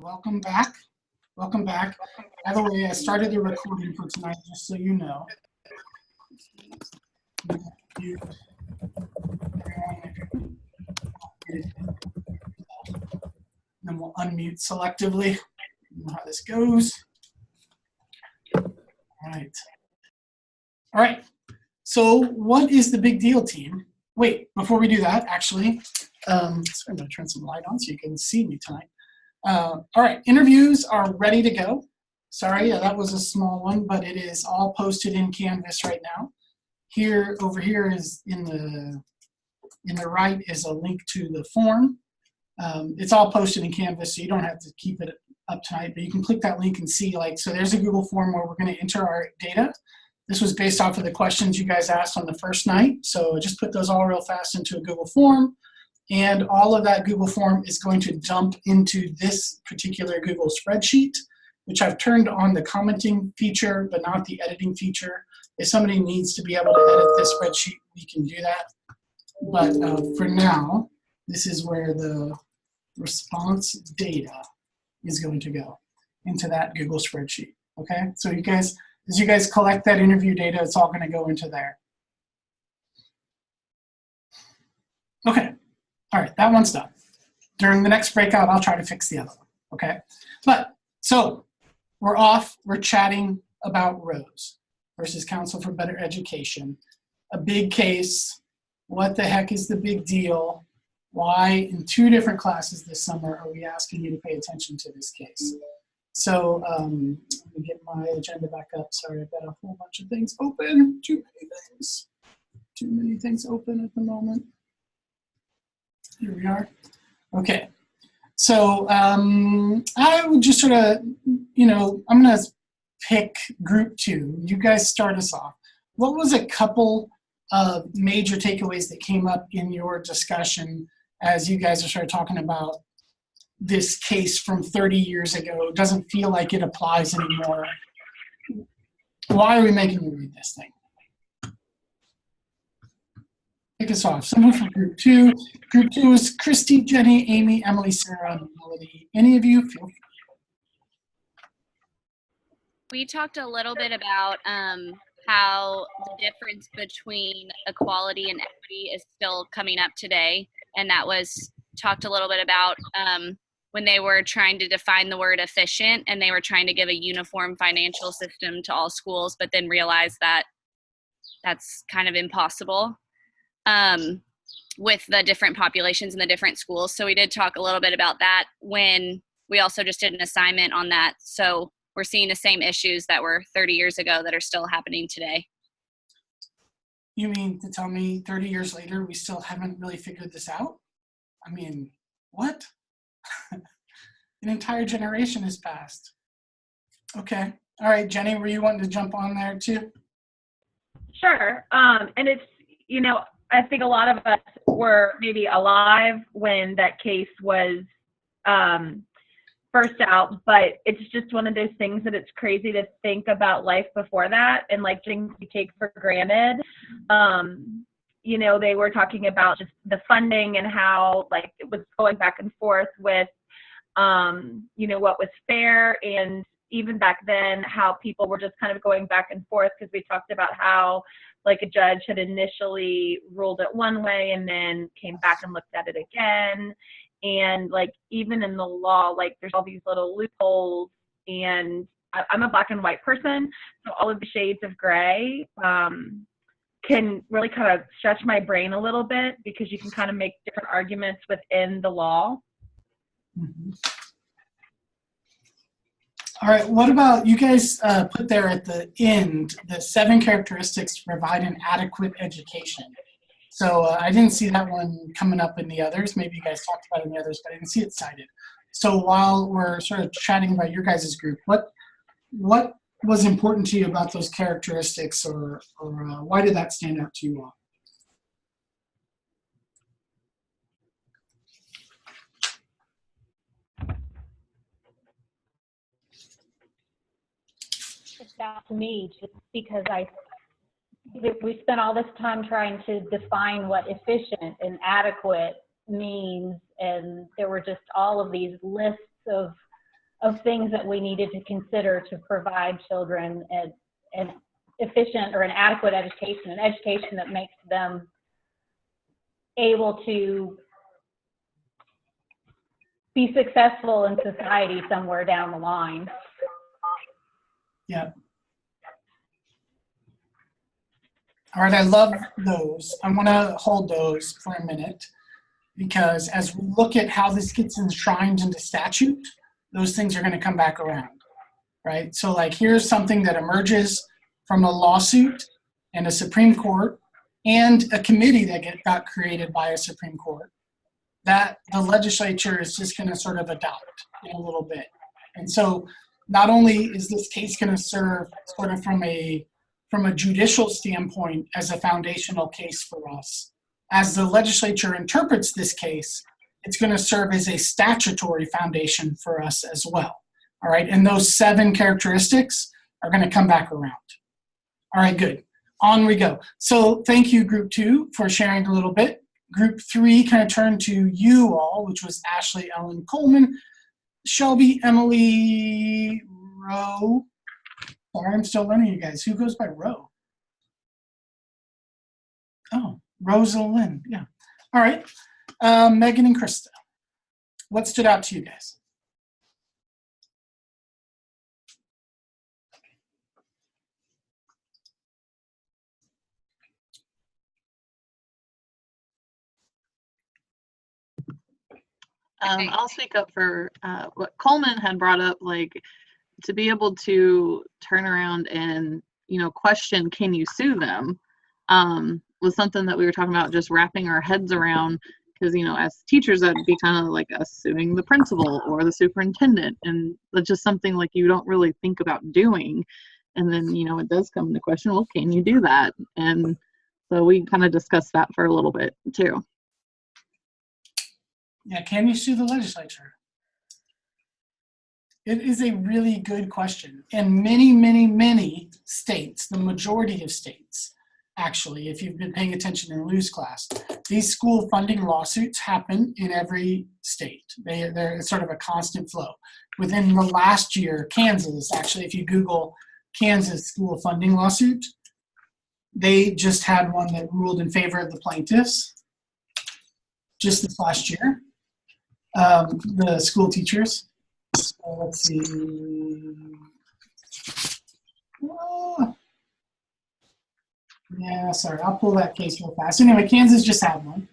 Welcome back. Welcome back. By the way, I started the recording for tonight, just so you know. Then we'll unmute selectively. You know how this goes. All right. All right. So what is the big deal, team? Wait, before we do that, actually, I'm going to turn some light on so you can see me tonight. All right, interviews are ready to go. Sorry, that was a small one, but it is all posted in Canvas right now. Here, over here is in the right is a link to the form. It's all posted in Canvas, so you don't have to keep it up tonight, but you can click that link and see, so there's a Google form where we're going to enter our data. This was based off of the questions you guys asked on the first night, so just put those all real fast into a Google form, and all of that Google form is going to dump into this particular Google spreadsheet, which I've turned on the commenting feature, but not the editing feature. If somebody needs to be able to edit this spreadsheet, we can do that. But for now, this is where the response data is going to go into that Google spreadsheet. Okay, so you guys, as you guys collect that interview data, it's all going to go into there. Okay, all right, that one's done. During the next breakout, I'll try to fix the other one. Okay, but so we're off. We're chatting about Rose versus Council for Better Education. A big case. What the heck is the big deal? Why, in 2 different classes this summer, are we asking you to pay attention to this case? So let me get my agenda back up. Sorry, I've got a whole bunch of things open. Too many things open at the moment. Here we are. Okay. So I would just sort of, I'm going to pick group 2. You guys start us off. What was a couple of major takeaways that came up in your discussion as you guys are sort of talking about this case from 30 years ago? It doesn't feel like it applies anymore. Why are we making you read this thing? Kick us off. Someone from group 2. Group 2 is Christy, Jenny, Amy, Emily, Sarah, and Melody. Any of you feel free. We talked a little bit about how the difference between equality and equity is still coming up today. And that was talked a little bit about when they were trying to define the word efficient, and they were trying to give a uniform financial system to all schools, but then realized that that's kind of impossible with the different populations in the different schools. So we did talk a little bit about that when we also just did an assignment on that. So we're seeing the same issues that were 30 years ago that are still happening today. You mean to tell me 30 years later, we still haven't really figured this out? I mean, what? An entire generation has passed. Okay. All right, Jenny, were you wanting to jump on there too? Sure. And it's, I think a lot of us were maybe alive when that case was first out, but it's just one of those things that it's crazy to think about life before that and things we take for granted. They were talking about just the funding and how it was going back and forth with, what was fair, and even back then how people were just kind of going back and forth, because we talked about how a judge had initially ruled it one way and then came back and looked at it again. And even in the law, there's all these little loopholes, and I'm a black and white person, so all of the shades of gray can really kind of stretch my brain a little bit, because you can kind of make different arguments within the law. Mm-hmm. All right, what about, you guys put there at the end, the 7 characteristics to provide an adequate education. So I didn't see that one coming up in the others. Maybe you guys talked about it in the others, but I didn't see it cited. So while we're sort of chatting about your guys' group, what was important to you about those characteristics, or why did that stand out to you all? It's out to me just because we spent all this time trying to define what efficient and adequate means, and there were just all of these lists of of things that we needed to consider to provide children an efficient or an adequate education, an education that makes them able to be successful in society somewhere down the line. Yeah. All right, I love those. I want to hold those for a minute because as we look at how this gets enshrined into statute, those things are going to come back around, right? So like here's something that emerges from a lawsuit and a Supreme Court and a committee that got created by a Supreme Court that the legislature is just going to sort of adopt in a little bit. And so not only is this case going to serve sort of from a judicial standpoint as a foundational case for us, as the legislature interprets this case, it's going to serve as a statutory foundation for us as well. All right, and those 7 characteristics are going to come back around. All right, good. On we go. So thank you, Group 2, for sharing a little bit. Group 3 kind of turned to you all, which was Ashley, Ellen, Coleman, Shelby, Emily, Roe. Sorry, I'm still learning you guys. Who goes by Roe? Oh, Rosalind. Yeah. All right. Megan and Krista. What stood out to you guys? I'll speak up for what Coleman had brought up, like to be able to turn around and, question, can you sue them, was something that we were talking about, just wrapping our heads around, because, as teachers, that'd be kind of like us suing the principal or the superintendent, and that's just something like you don't really think about doing. And then, it does come into question, well, can you do that? And so we kind of discussed that for a little bit too. Yeah, can you sue the legislature? It is a really good question. And many, many, many states, the majority of states, actually, if you've been paying attention in Lou's class, these school funding lawsuits happen in every state. They're sort of a constant flow. Within the last year, Kansas, actually, if you Google Kansas school funding lawsuit, they just had one that ruled in favor of the plaintiffs just this last year. The school teachers. So let's see. Yeah, sorry, I'll pull that case real fast. Anyway, Kansas just had one.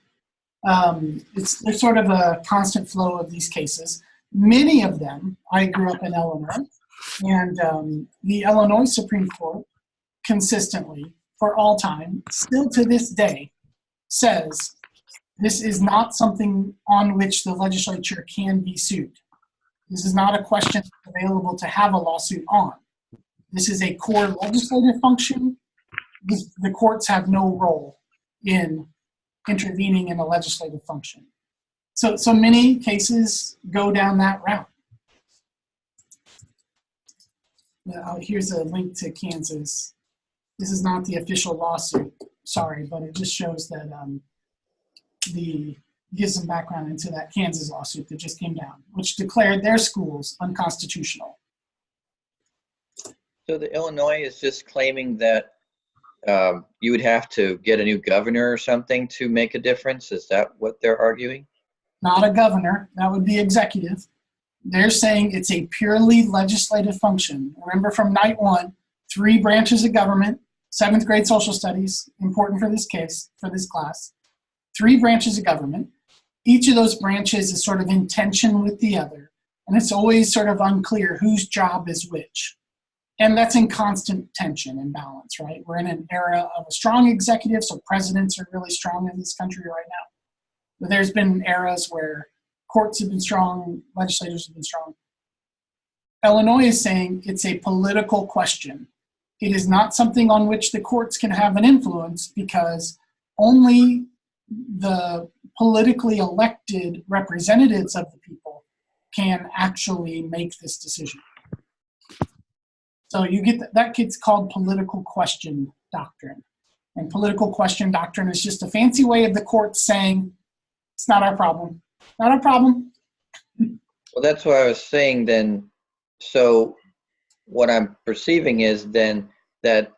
There's sort of a constant flow of these cases. Many of them, I grew up in Illinois, and the Illinois Supreme Court consistently, for all time, still to this day, says this is not something on which the legislature can be sued. This is not a question available to have a lawsuit on. This is a core legislative function. The courts have no role in intervening in a legislative function. So many cases go down that route. Here's a link to Kansas. This is not the official lawsuit, sorry, but it just shows that gives some background into that Kansas lawsuit that just came down, which declared their schools unconstitutional. So the Illinois is just claiming that you would have to get a new governor or something to make a difference? Is that what they're arguing? Not a governor, that would be executive. They're saying it's a purely legislative function. Remember from night 1, 3 branches of government, 7th grade social studies, important for this case, for this class. 3 branches of government. Each of those branches is sort of in tension with the other, and it's always sort of unclear whose job is which. And that's in constant tension and balance, right? We're in an era of a strong executive, so presidents are really strong in this country right now. But there's been eras where courts have been strong, legislators have been strong. Illinois is saying it's a political question. It is not something on which the courts can have an influence because only the politically elected representatives of the people can actually make this decision. So you get that gets called political question doctrine. And political question doctrine is just a fancy way of the court saying, it's not our problem. Not our problem. Well, that's what I was saying then. So what I'm perceiving is then that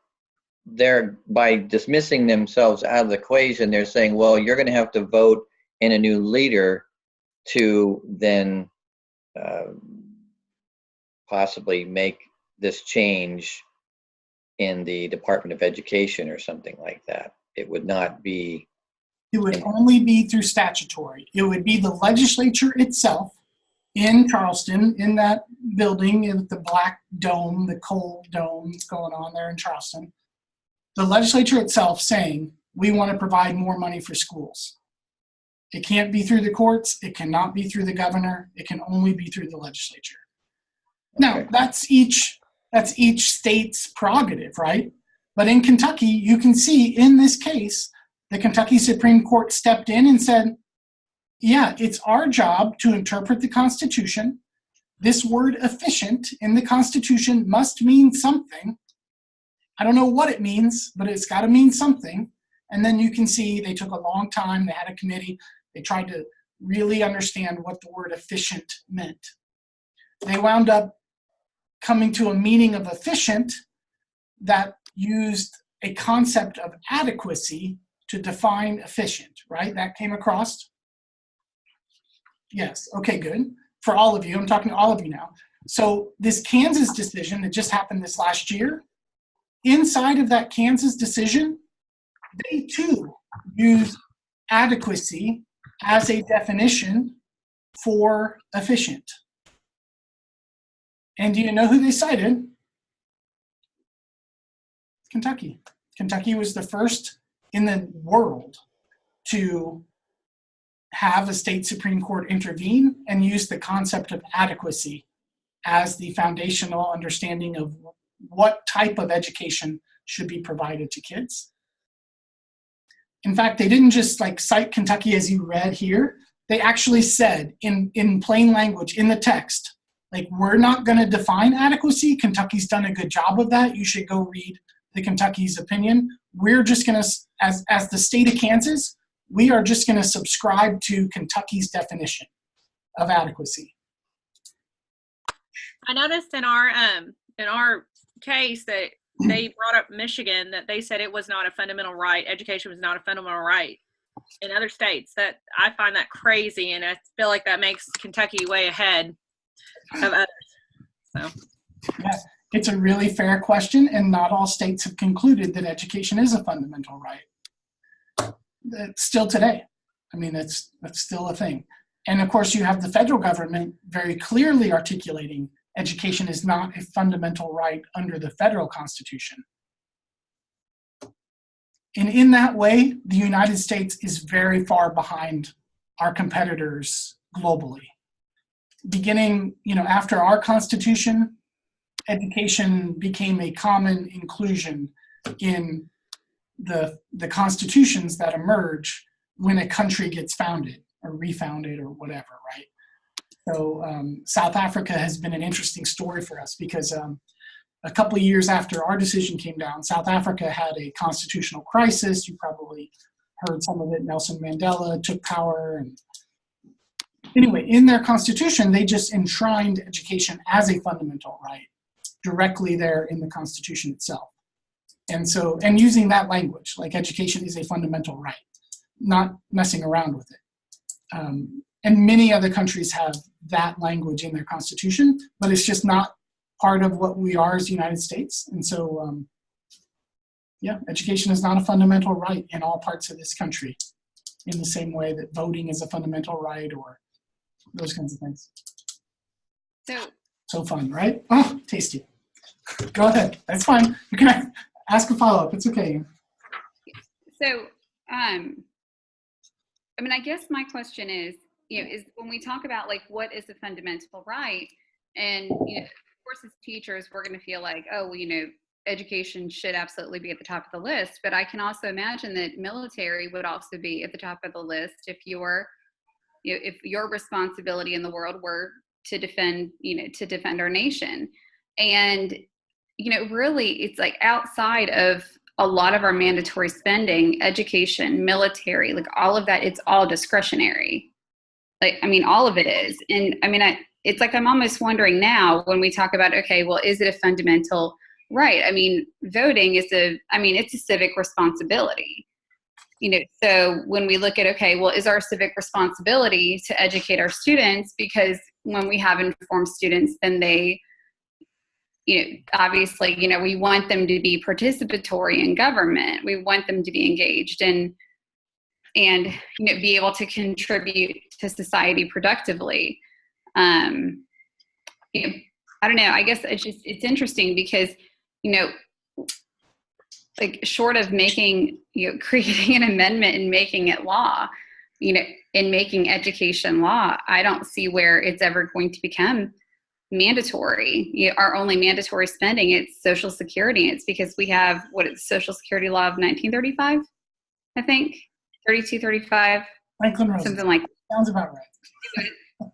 they're, by dismissing themselves out of the equation, they're saying, well, you're going to have to vote in a new leader to then possibly make this change in the Department of Education or something like that. It would not be. It would only be through statutory. It would be the legislature itself in Charleston, in that building, in the black dome, the cold dome that's going on there in Charleston. The legislature itself saying, we want to provide more money for schools. It can't be through the courts. It cannot be through the governor. It can only be through the legislature. Now, that's each state's prerogative, right? But in Kentucky, you can see in this case, the Kentucky Supreme Court stepped in and said, yeah, it's our job to interpret the Constitution. This word efficient in the Constitution must mean something. I don't know what it means, but it's got to mean something. And then you can see they took a long time. They had a committee. They tried to really understand what the word efficient meant. They wound up coming to a meaning of efficient that used a concept of adequacy to define efficient, right? That came across? Yes, okay, good. For all of you, I'm talking to all of you now. So this Kansas decision that just happened this last year, inside of that Kansas decision, they too use adequacy as a definition for efficient. And do you know who they cited? Kentucky. Kentucky was the first in the world to have a state Supreme Court intervene and use the concept of adequacy as the foundational understanding of what type of education should be provided to kids. In fact, they didn't just like cite Kentucky as you read here. They actually said in plain language in the text, like, we're not going to define adequacy. Kentucky's done a good job of that. You should go read the Kentucky's opinion. We're just going to, as the state of Kansas, we are just going to subscribe to Kentucky's definition of adequacy. I noticed in our case that they brought up Michigan, that they said it was not a fundamental right. Education was not a fundamental right. In other states, that I find that crazy, and I feel like that makes Kentucky way ahead of others. So, yeah, it's a really fair question, and not all states have concluded that education is a fundamental right. Still today, I mean, that's still a thing. And of course, you have the federal government very clearly articulating education is not a fundamental right under the federal Constitution. And in that way, the United States is very far behind our competitors globally. Beginning, after our Constitution, education became a common inclusion in the constitutions that emerge when a country gets founded or refounded or whatever, right? So South Africa has been an interesting story for us because a couple of years after our decision came down, South Africa had a constitutional crisis. You probably heard some of it. Nelson Mandela took power. And anyway, in their constitution, they just enshrined education as a fundamental right directly there in the Constitution itself. And using that language, like education is a fundamental right, not messing around with it. And many other countries have that language in their constitution, but it's just not part of what we are as the United States. And so, education is not a fundamental right in all parts of this country in the same way that voting is a fundamental right or those kinds of things. So fun, right? Oh, tasty. Go ahead. That's fine. You can ask a follow-up. It's okay. So, I guess my question is, is when we talk about like what is a fundamental right, and of course as teachers we're going to feel like, oh, well, education should absolutely be at the top of the list, but I can also imagine that military would also be at the top of the list if if your responsibility in the world were to defend our nation. And really it's like outside of a lot of our mandatory spending, education, military, like all of that, it's all discretionary. All of it is. And it's like I'm almost wondering now when we talk about, okay, well, is it a fundamental right? I mean, voting is it's a civic responsibility. So when we look at, okay, well, is our civic responsibility to educate our students? Because when we have informed students, then they, obviously, we want them to be participatory in government. We want them to be engaged and be able to contribute to society productively. I don't know. I guess it's interesting because, like short of making, creating an amendment and making it law, in making education law, I don't see where it's ever going to become mandatory. Our only mandatory spending, it's Social Security. It's because we have Social Security law of 1935, I think, 32, 35, Franklin Roosevelt. something like that. Sounds about right.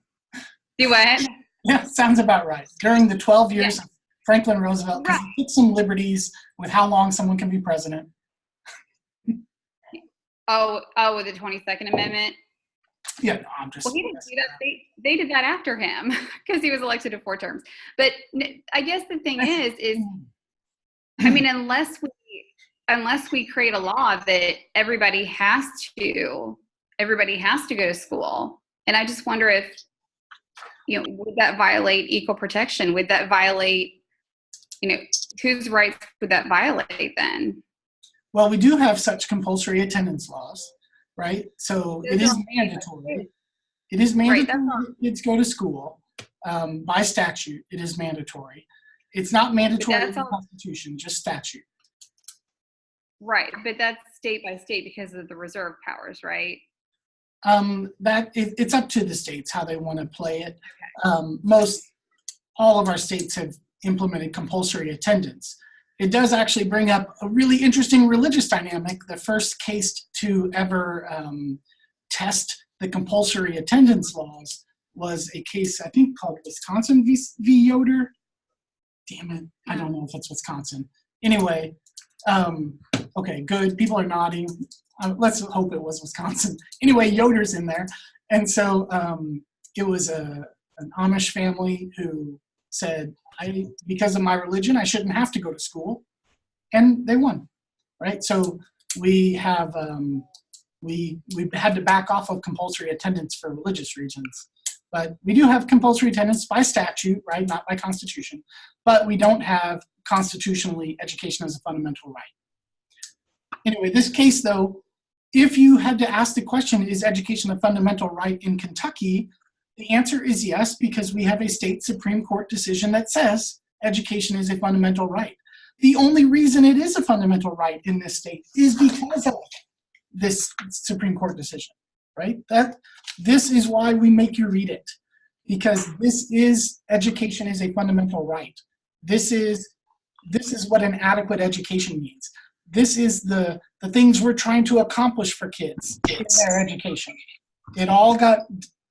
Do what? Yeah, sounds about right. During the 12 years of Franklin Roosevelt, because he took some liberties with how long someone can be president. Oh, with the 22nd Amendment? Yeah, no, I'm just. Well, he didn't do that. They did that after him because he was elected to 4 terms. But I guess the thing is, I mean, unless we create a law that everybody has to go to school, and I just wonder if, would that violate equal protection? Would that violate, whose rights would that violate then? Well, we do have such compulsory attendance laws, right? So it is mandatory. It is mandatory that kids go to school by statute. It is mandatory. It's not mandatory in the Constitution, just statute. Right, but that's state by state because of the reserve powers, right? It's up to the states how they want to play it. Okay. All of our states have implemented compulsory attendance. It does actually bring up a really interesting religious dynamic. The first case to ever test the compulsory attendance laws was a case, I think, called Wisconsin v. Yoder. Damn it, I don't know if it's Wisconsin. Anyway, okay, good. People are nodding. Let's hope it was Wisconsin. Anyway, Yoder's in there. And so it was an Amish family who said, because of my religion, I shouldn't have to go to school. And they won, right? So we have, we had to back off of compulsory attendance for religious reasons. But we do have compulsory attendance by statute, right? Not by constitution. But we don't have constitutionally education as a fundamental right. Anyway, this case, though, if you had to ask the question, is education a fundamental right in Kentucky? The answer is yes, because we have a state Supreme Court decision that says education is a fundamental right. The only reason it is a fundamental right in this state is because of this Supreme Court decision, right? This is why we make you read it, because education is a fundamental right. This is what an adequate education means. This is the things we're trying to accomplish for kids in their education. It all got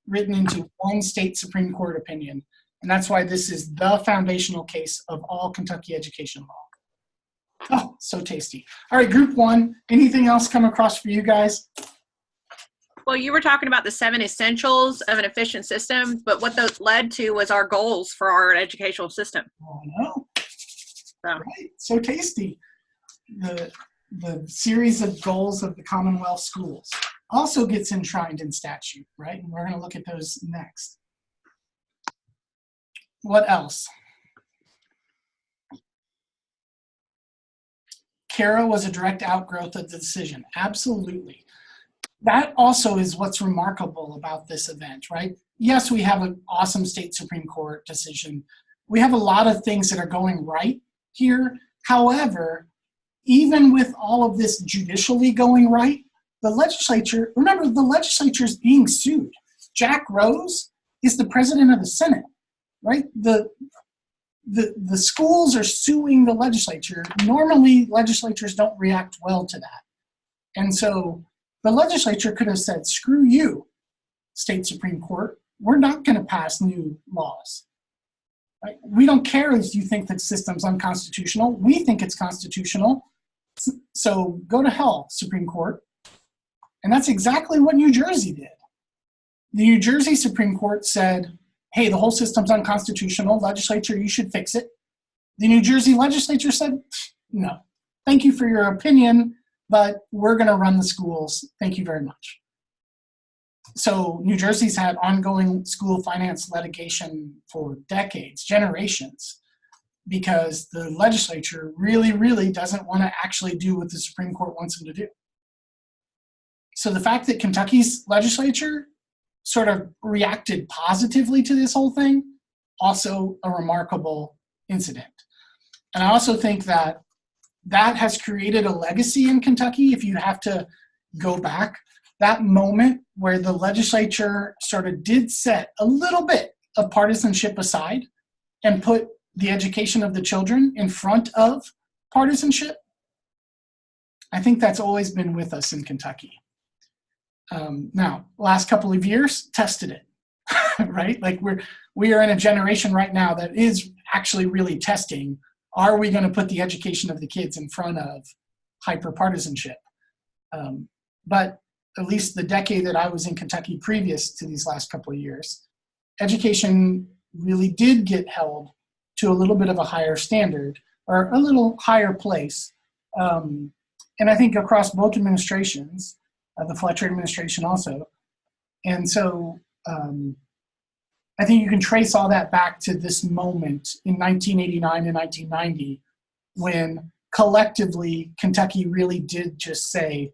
written into one state Supreme Court opinion, and that's why this is the foundational case of all Kentucky education law. Oh, so tasty. All right, group 1, anything else come across for you guys? Well, you were talking about the 7 essentials of an efficient system, but what those led to was our goals for our educational system. Oh, no. Right, so tasty. The series of goals of the Commonwealth schools also gets enshrined in statute, right? And we're going to look at those next. What else? CARA was a direct outgrowth of the decision. Absolutely. That also is what's remarkable about this event, right? Yes, we have an awesome state Supreme Court decision. We have a lot of things that are going right here. However, even with all of this judicially going right, the legislature, remember, the legislature is being sued. Jack Rose is the president of the Senate, right? The schools are suing the legislature. Normally, legislatures don't react well to that. And so the legislature could have said, screw you, state Supreme Court. We're not going to pass new laws. Right? We don't care if you think the system's unconstitutional. We think it's constitutional. So go to hell, Supreme Court. And that's exactly what New Jersey did. The New Jersey Supreme Court said, hey, the whole system's unconstitutional, legislature, you should fix it. The New Jersey legislature said, no, thank you for your opinion, but we're going to run the schools. Thank you very much. So New Jersey's had ongoing school finance litigation for decades, generations, because the legislature really, really doesn't want to actually do what the Supreme Court wants them to do. So the fact that Kentucky's legislature sort of reacted positively to this whole thing, also a remarkable incident. And I also think that that has created a legacy in Kentucky. If you have to go back, that moment where the legislature sort of did set a little bit of partisanship aside and put the education of the children in front of partisanship, I think that's always been with us in Kentucky. Now, last couple of years, tested it, right? Like we are in a generation right now that is actually really testing, are we going to put the education of the kids in front of hyper-partisanship? But at least the decade that I was in Kentucky previous to these last couple of years, education really did get held to a little bit of a higher standard or a little higher place. And I think across both administrations, the Fletcher administration also. And so I think you can trace all that back to this moment in 1989 and 1990 when collectively Kentucky really did just say,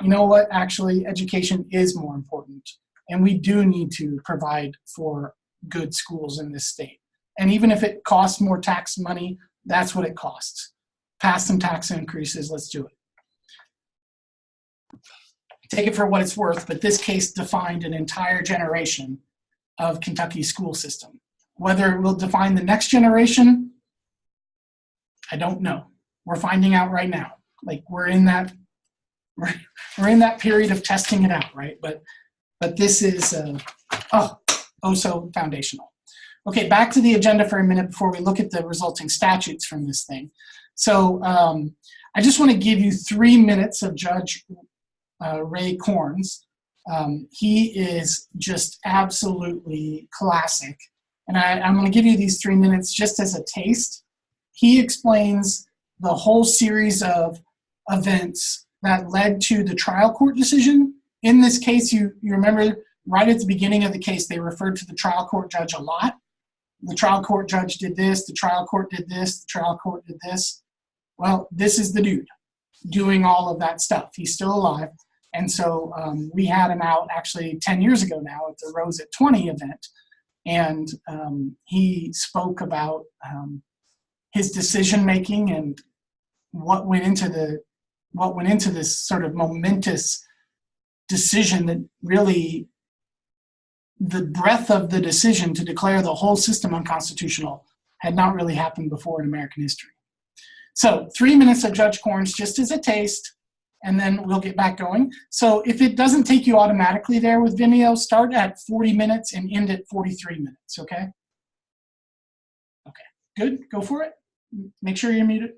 you know what, actually education is more important and we do need to provide for good schools in this state. And even if it costs more tax money, that's what it costs. Pass some tax increases, let's do it. Take it for what it's worth, but this case defined an entire generation of Kentucky's school system. Whether it will define the next generation, I don't know. We're finding out right now. Like we're in that period of testing it out, right? But this is so foundational. Okay, back to the agenda for a minute before we look at the resulting statutes from this thing. So I just want to give you 3 minutes of Judge Ray Corns. He is just absolutely classic. And I'm going to give you these 3 minutes just as a taste. He explains the whole series of events that led to the trial court decision. In this case, you remember right at the beginning of the case, they referred to the trial court judge a lot. The trial court judge did this, the trial court did this, the trial court did this. Well, this is the dude doing all of that stuff. He's still alive. And so we had him out actually 10 years ago now at the Rose at 20 event. And he spoke about his decision-making and what went into this sort of momentous decision that really, the breadth of the decision to declare the whole system unconstitutional had not really happened before in American history. So 3 minutes of Judge Corns just as a taste, and then we'll get back going. So if it doesn't take you automatically there with Vimeo, start at 40 minutes and end at 43 minutes, okay? Okay, good, go for it. Make sure you're muted.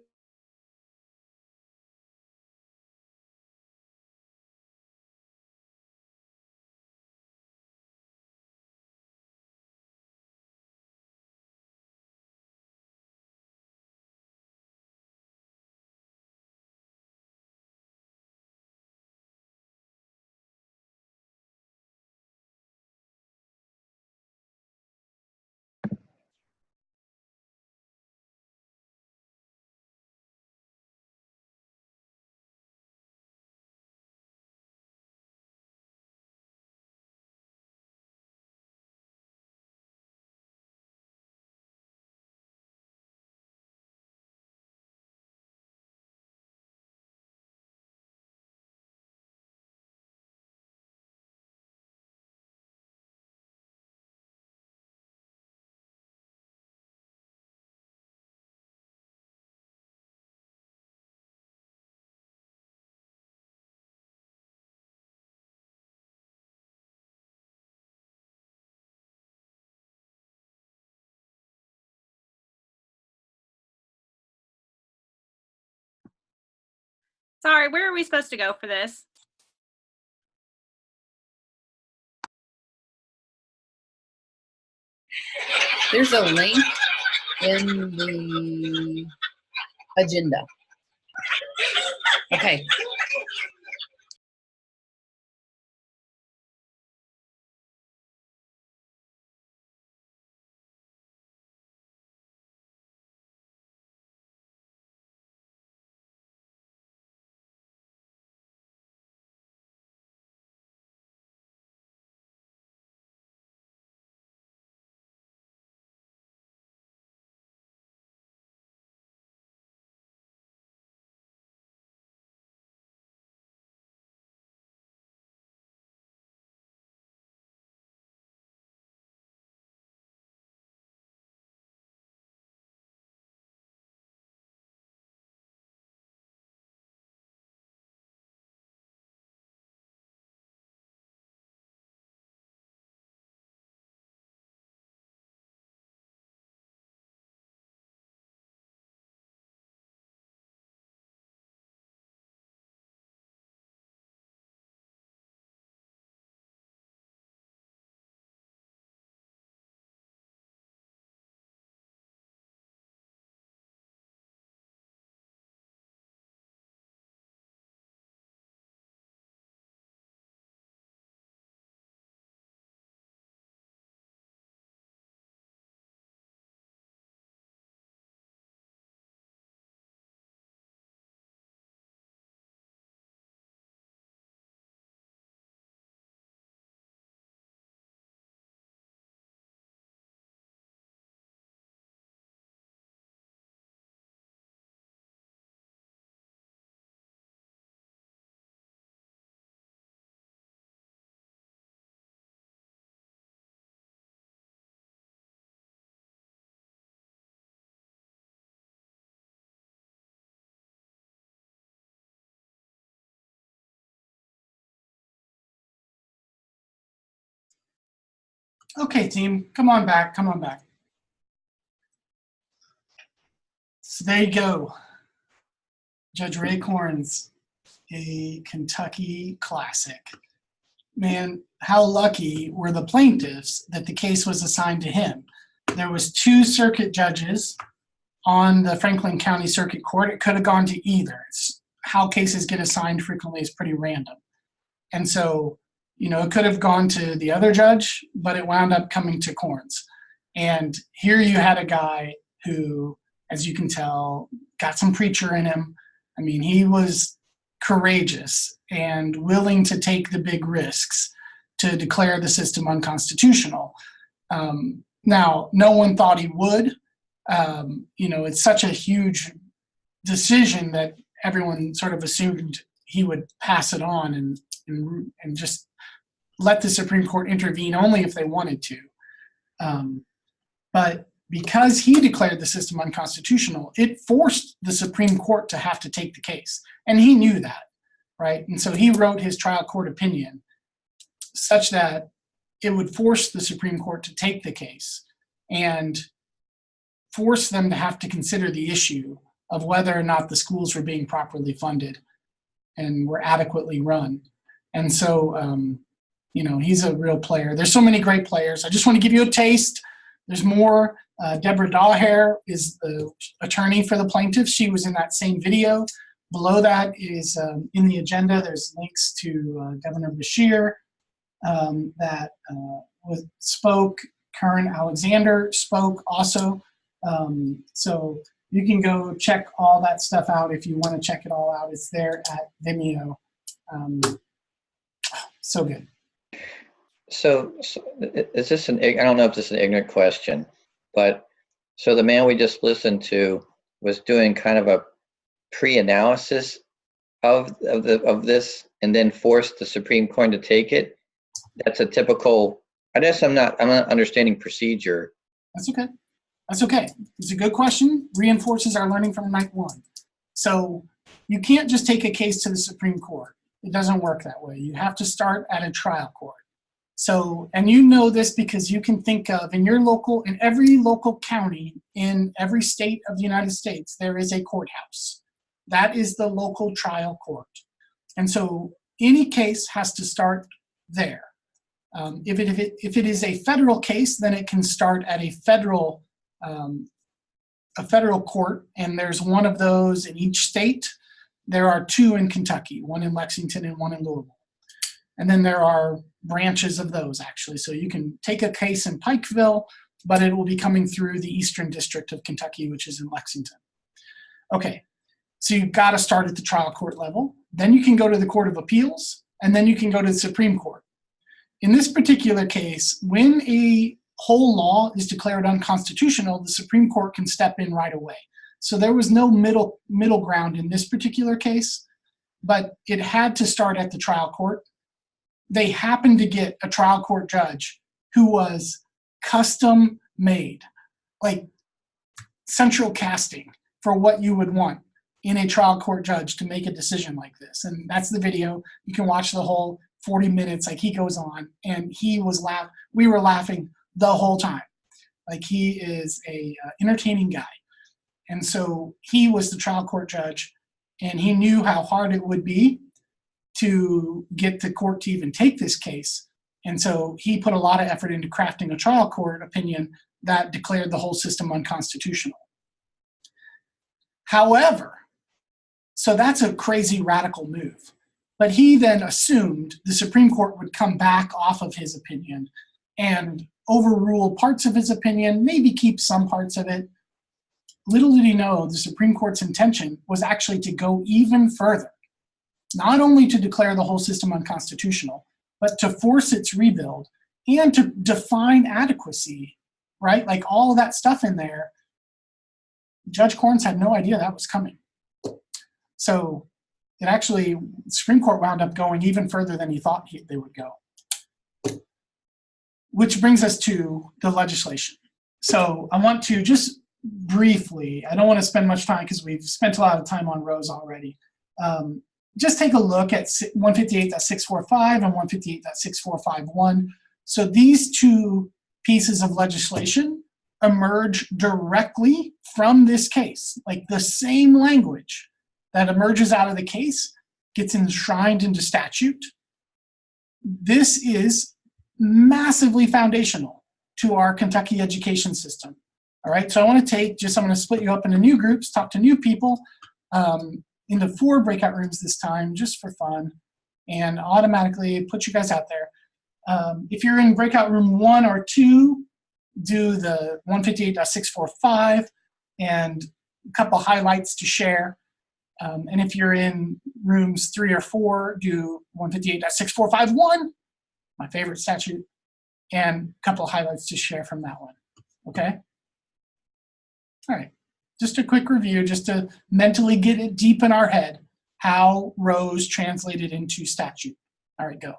Sorry, where are we supposed to go for this? There's a link in the agenda. Okay. Okay, team, come on back, come on back. So there you go. Judge Ray Corns, a Kentucky classic. Man, how lucky were the plaintiffs that the case was assigned to him. There was 2 circuit judges on the Franklin County Circuit Court. It could have gone to either. It's how cases get assigned frequently is pretty random. And so, you know, it could have gone to the other judge, but it wound up coming to Corns. And here you had a guy who, as you can tell, got some preacher in him. I mean, he was courageous and willing to take the big risks to declare the system unconstitutional. Now, no one thought he would. You know, it's such a huge decision that everyone sort of assumed he would pass it on and just let the Supreme Court intervene only if they wanted to. But because he declared the system unconstitutional, it forced the Supreme Court to have to take the case. And he knew that, right? And so he wrote his trial court opinion such that it would force the Supreme Court to take the case and force them to have to consider the issue of whether or not the schools were being properly funded and were adequately run. And so, you know, he's a real player. There's so many great players. I just want to give you a taste. There's more. Deborah Daugherty is the attorney for the plaintiffs. She was in that same video. Below that is in the agenda. There's links to Governor Beshear that spoke. Karen Alexander spoke also. So you can go check all that stuff out if you want to check it all out. It's there at Vimeo. So good. So is this I don't know if this is an ignorant question, but so the man we just listened to was doing kind of a pre-analysis of this and then forced the Supreme Court to take it. That's a typical, I guess I'm not understanding procedure. That's okay. That's okay. It's a good question. Reinforces our learning from night 1. So you can't just take a case to the Supreme Court. It doesn't work that way. You have to start at a trial court. So, and you know this because you can think of in every local county in every state of the United States, there is a courthouse. That is the local trial court. And so any case has to start there. If it is a federal case, then it can start at a federal court, and there's one of those in each state. There are 2 in Kentucky, one in Lexington and one in Louisville. And then there are branches of those, actually. So you can take a case in Pikeville, but it will be coming through the Eastern District of Kentucky, which is in Lexington. Okay, so you've got to start at the trial court level. Then you can go to the Court of Appeals, and then you can go to the Supreme Court. In this particular case, when a whole law is declared unconstitutional, the Supreme Court can step in right away. So there was no middle ground in this particular case, but it had to start at the trial court. They happened to get a trial court judge who was custom made, like central casting for what you would want in a trial court judge to make a decision like this. And that's the video. You can watch the whole 40 minutes, like he goes on, and we were laughing the whole time. Like, he is a entertaining guy. And so he was the trial court judge, and he knew how hard it would be to get the court to even take this case. And so he put a lot of effort into crafting a trial court opinion that declared the whole system unconstitutional. However, so that's a crazy radical move. But he then assumed the Supreme Court would come back off of his opinion and overrule parts of his opinion, maybe keep some parts of it. Little did he know the Supreme Court's intention was actually to go even further, not only to declare the whole system unconstitutional, but to force its rebuild and to define adequacy, right? Like, all of that stuff in there. Judge Corns had no idea that was coming. So it actually, the Supreme Court wound up going even further than he thought they would go. Which brings us to the legislation. So I want to just briefly, I don't want to spend much time because we've spent a lot of time on Rose already. Just take a look at 158.645 and 158.6451. So these 2 pieces of legislation emerge directly from this case. Like, the same language that emerges out of the case gets enshrined into statute. This is massively foundational to our Kentucky education system. All right, so I want to I'm going to split you up into new groups, talk to new people, into 4 breakout rooms this time, just for fun, and automatically put you guys out there. If you're in breakout room 1 or 2, do the 158.645 and a couple highlights to share. And if you're in rooms 3 or 4, do 158.6451, my favorite statute, and a couple highlights to share from that one. Okay? All right. Just a quick review, just to mentally get it deep in our head, how Rose translated into statute. All right, go.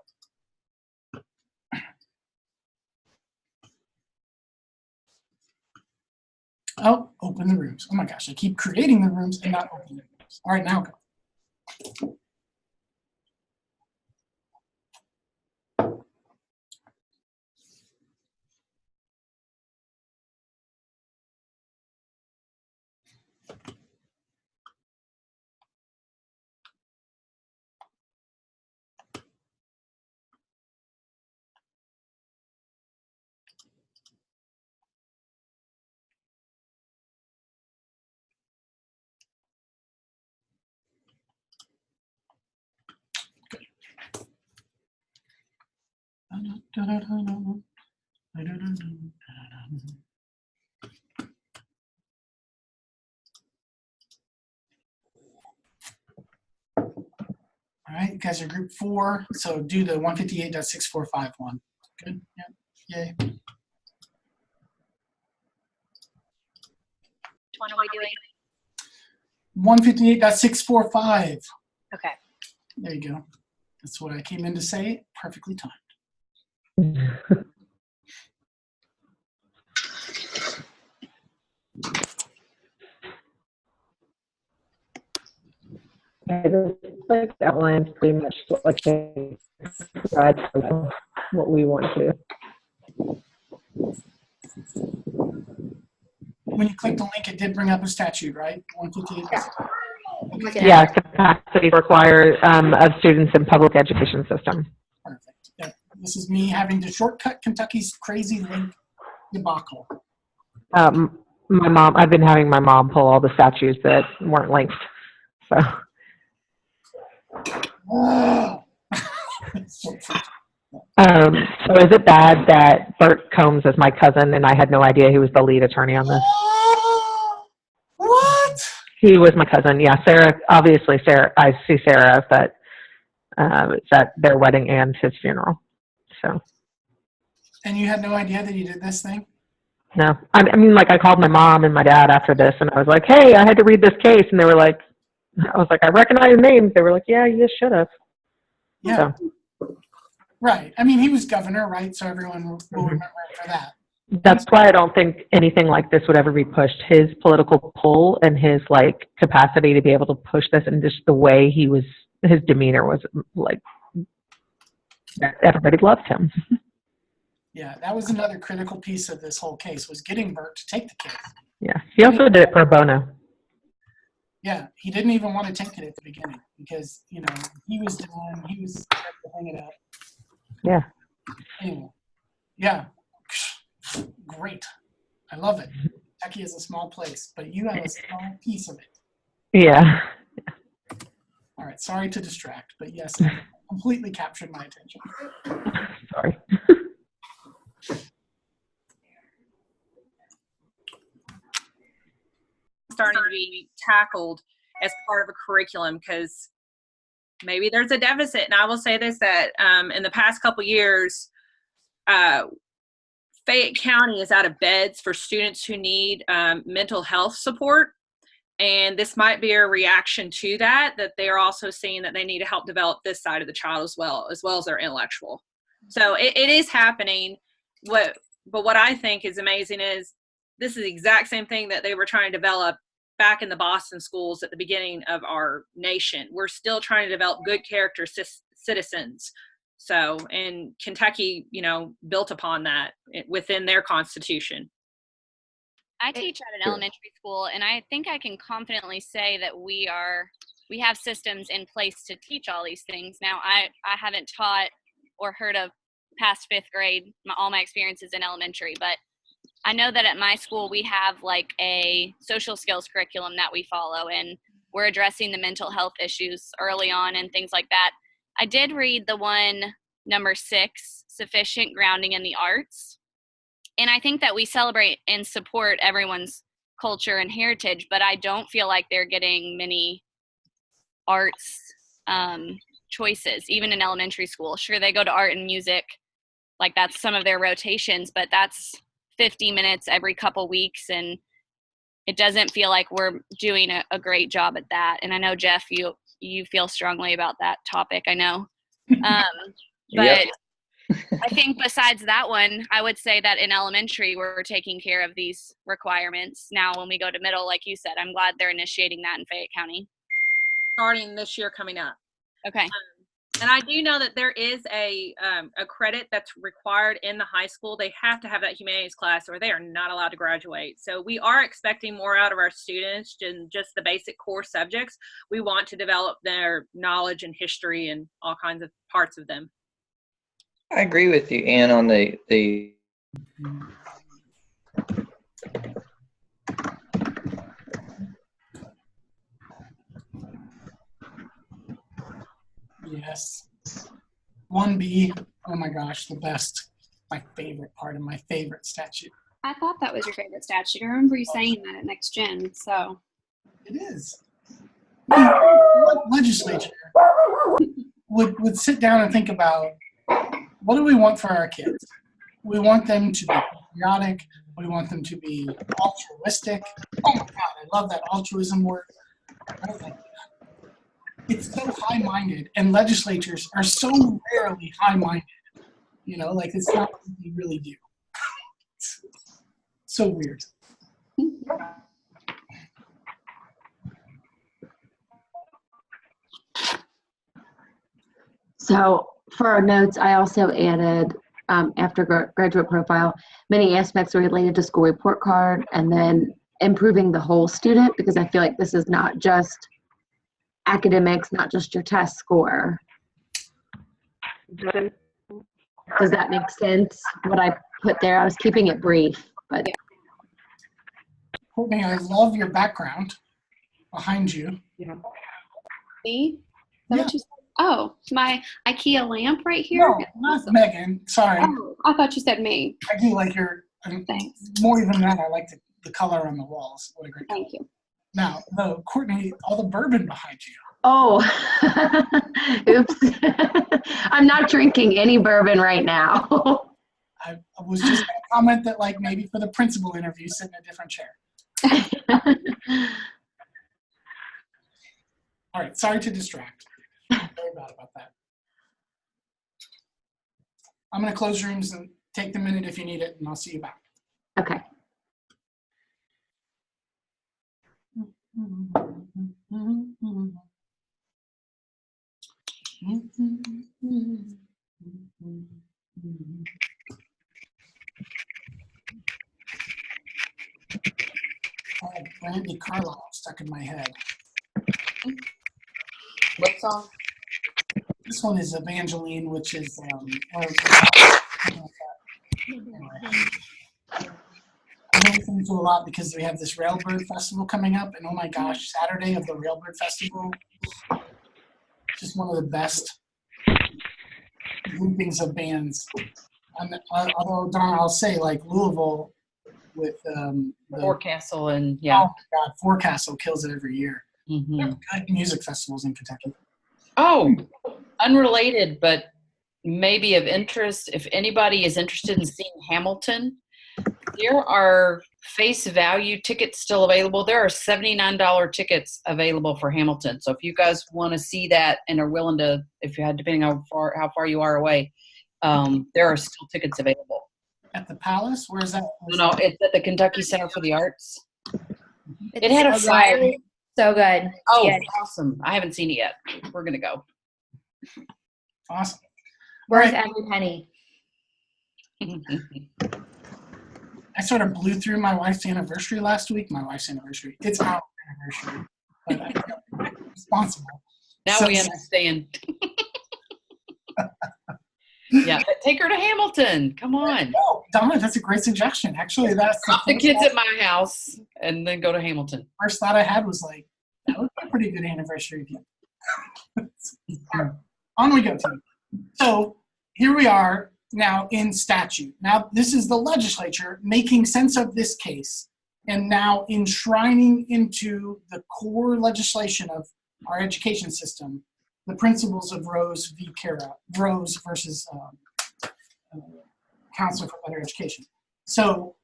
Oh, open the rooms. Oh my gosh, I keep creating the rooms and not opening the rooms. All right, now go. All right, you guys are group 4, so do the 158.6451. Good, yeah, yay. Which one are we doing? 158.645. Okay. There you go. That's what I came in to say, perfectly timed. This outlines pretty much what they provide for what we want to. When you click the link, it did bring up a statute, right? 158. Yeah, yeah, capacity required of students in public education system. Perfect. Yeah. This is me having to shortcut Kentucky's crazy link debacle. My mom, I've been having my mom pull all the statutes that weren't linked. So. So is it bad that Bert Combs is my cousin and I had no idea he was the lead attorney on this? What? He was my cousin. Yeah, Sarah. Obviously, Sarah. I see Sarah it's at their wedding and his funeral. So. And you had no idea that you did this thing? No, I mean, like I called my mom and my dad after this, and I was like, "Hey, I had to read this case," and they were like, "I was like, I recognize names." They were like, "Yeah, you should have." Yeah. So. Right. I mean, he was governor, right? So everyone will remember him for that. That's why I don't think anything like this would ever be pushed. His political pull and his like capacity to be able to push this, and just the way he was, his demeanor was like, everybody loved him. Yeah, that was another critical piece of this whole case, was getting Bert to take the case. Yeah, he also did it pro bono. Yeah, he didn't even want to take it at the beginning because, he was hang it up. Yeah. Anyway, yeah, great. I love it. Kentucky is a small place, but you have a small piece of it. Yeah. All right, sorry to distract, but yes, it completely captured my attention. Sorry. Starting to be tackled as part of a curriculum, because maybe there's a deficit. And I will say this, that in the past couple years, Fayette County is out of beds for students who need mental health support. And this might be a reaction to that they're also seeing that they need to help develop this side of the child as well as their intellectual. So it is happening. But what I think is amazing is this is the exact same thing that they were trying to develop back in the Boston schools at the beginning of our nation. We're still trying to develop good character citizens. So, and Kentucky, built upon that within their constitution. I teach at an elementary school, and I think I can confidently say that we have systems in place to teach all these things. Now, I haven't taught or heard of past fifth grade, all my experiences in elementary, but I know that at my school we have like a social skills curriculum that we follow, and we're addressing the mental health issues early on and things like that. I did read the one, number 6, sufficient grounding in the arts. And I think that we celebrate and support everyone's culture and heritage, but I don't feel like they're getting many arts choices, even in elementary school. Sure, they go to art and music, like that's some of their rotations, but that's 50 minutes every couple weeks, and it doesn't feel like we're doing a great job at that. And I know, Jeff, you feel strongly about that topic, I know. But I think besides that one, I would say that in elementary, we're taking care of these requirements. Now, when we go to middle, like you said, I'm glad they're initiating that in Fayette County. Starting this year coming up. Okay. And I do know that there is a credit that's required in the high school. They have to have that humanities class or they are not allowed to graduate. So we are expecting more out of our students than just the basic core subjects. We want to develop their knowledge and history and all kinds of parts of them. I agree with you, Ann, on the Yes. 1B, oh my gosh, the best. My favorite part of my favorite statute. I thought that was your favorite statute. I remember you saying that at Next Gen, so. It is. What legislature would sit down and think about, what do we want for our kids? We want them to be patriotic. We want them to be altruistic. Oh my God, I love that altruism word. It's so high-minded, and legislatures are so rarely high-minded. You know, like it's not what they really do. It's so weird. So for our notes, I also added, after graduate profile, many aspects related to school report card, and then improving the whole student, because I feel like this is not just academics, not just your test score. Does that make sense? What I put there, I was keeping it brief, but Courtney, I love your background behind you. Me? Yeah. Oh, my IKEA lamp right here? No, not Megan. Sorry. Oh, I thought you said me. I do like your, Thanks. more than that, I like the color on the walls. What a great color. Thank you. Now, no, Courtney, all the bourbon behind you. oh, oops. I'm not drinking any bourbon right now. I was just going to comment that, like, maybe for the principal interview, sit in a different chair. All right, sorry to distract. Very bad about that. I'm going to close rooms and take the minute if you need it, and I'll see you back. Okay. I had Brandy Carlisle stuck in my head. What song? This one is Evangeline, which is anyway. I know things a lot because we have this Railbird Festival coming up, and oh my gosh, Saturday of the Railbird Festival, just one of the best groupings of bands. And, although, Don, I'll say, like, Louisville with the Forecastle and yeah. Oh my God, Forecastle kills it every year. Mm-hmm. There are good music festivals in Kentucky. Oh, unrelated, but maybe of interest. If anybody is interested in seeing Hamilton, there are face value tickets still available. There are $79 tickets available for Hamilton. So if you guys want to see that and are willing to, if you had, depending on how far you are away, there are still tickets available. At the Palace? Where is that? No, it's at the Kentucky Center for the Arts. It had a fire. So good. Oh, Yeah. awesome. I haven't seen it yet. We're going to go. Awesome. Where's Right. every penny? I sort of blew through my wife's anniversary last week. My wife's anniversary. It's our anniversary. But I'm responsible. Now So- we understand. Yeah, take her to Hamilton. Come on. Oh, Donna, that's a great suggestion. Actually, that's The kids at my house and then go to Hamilton. first thought I had was like, that would be a pretty good anniversary gift. All right, on we go, team. So here we are now in statute. Now this is the legislature making sense of this case and now enshrining into the core legislation of our education system the principles of Rose v. Cara, Rose versus Council for Better Education. So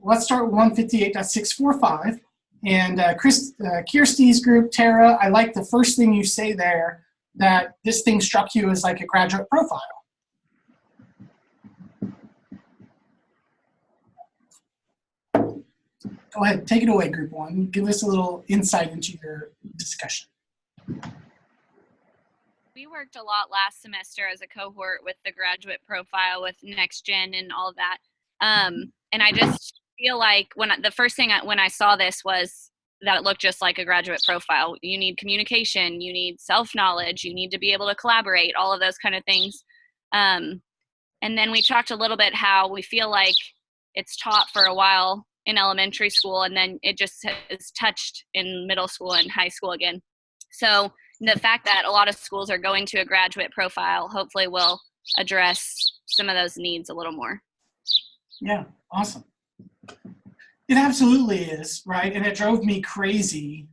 let's start with 158.645. And Kirsty's group, Tara, I like the first thing you say there, that this thing struck you as like a graduate profile. Go ahead, take it away, group one. Give us a little insight into your discussion. We worked a lot last semester as a cohort with the graduate profile with Next Gen and all of that. And I just feel like when I saw this was that it looked just like a graduate profile. You need communication, you need self-knowledge, you need to be able to collaborate, all of those kind of things. And then we talked a little bit how we feel like it's taught for a while in elementary school and then it just is touched in middle school and high school again. So the fact that a lot of schools are going to a graduate profile hopefully will address some of those needs a little more. Yeah, awesome. It absolutely is, right? And it drove me crazy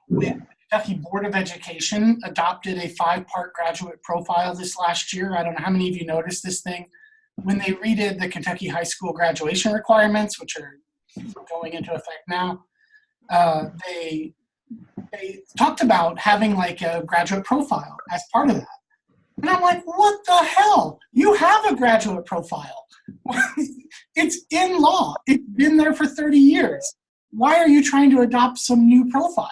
when the Kentucky Board of Education adopted a 5-part graduate profile this last year. I don't know how many of you noticed this thing. When they redid the Kentucky high school graduation requirements, which are going into effect now, they talked about having like a graduate profile as part of that. And I'm like, what the hell? You have a graduate profile. It's in law. It's been there for 30 years. Why are you trying to adopt some new profile?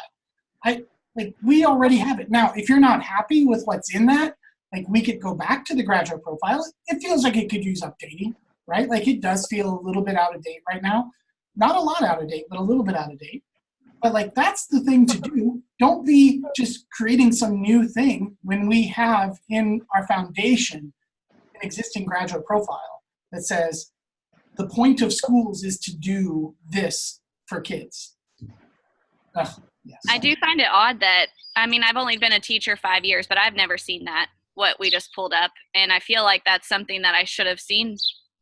We already have it. Now, if you're not happy with what's in that, like we could go back to the graduate profile. It feels like it could use updating, right? Like it does feel a little bit out of date right now. Not a lot out of date, but a little bit out of date. But like that's the thing to do. Don't be just creating some new thing when we have in our foundation an existing graduate profile that says the point of schools is to do this for kids. Ugh, yes. I do find it odd that, I mean, I've only been a teacher 5 years, but I've never seen that, what we just pulled up. And I feel like that's something that I should have seen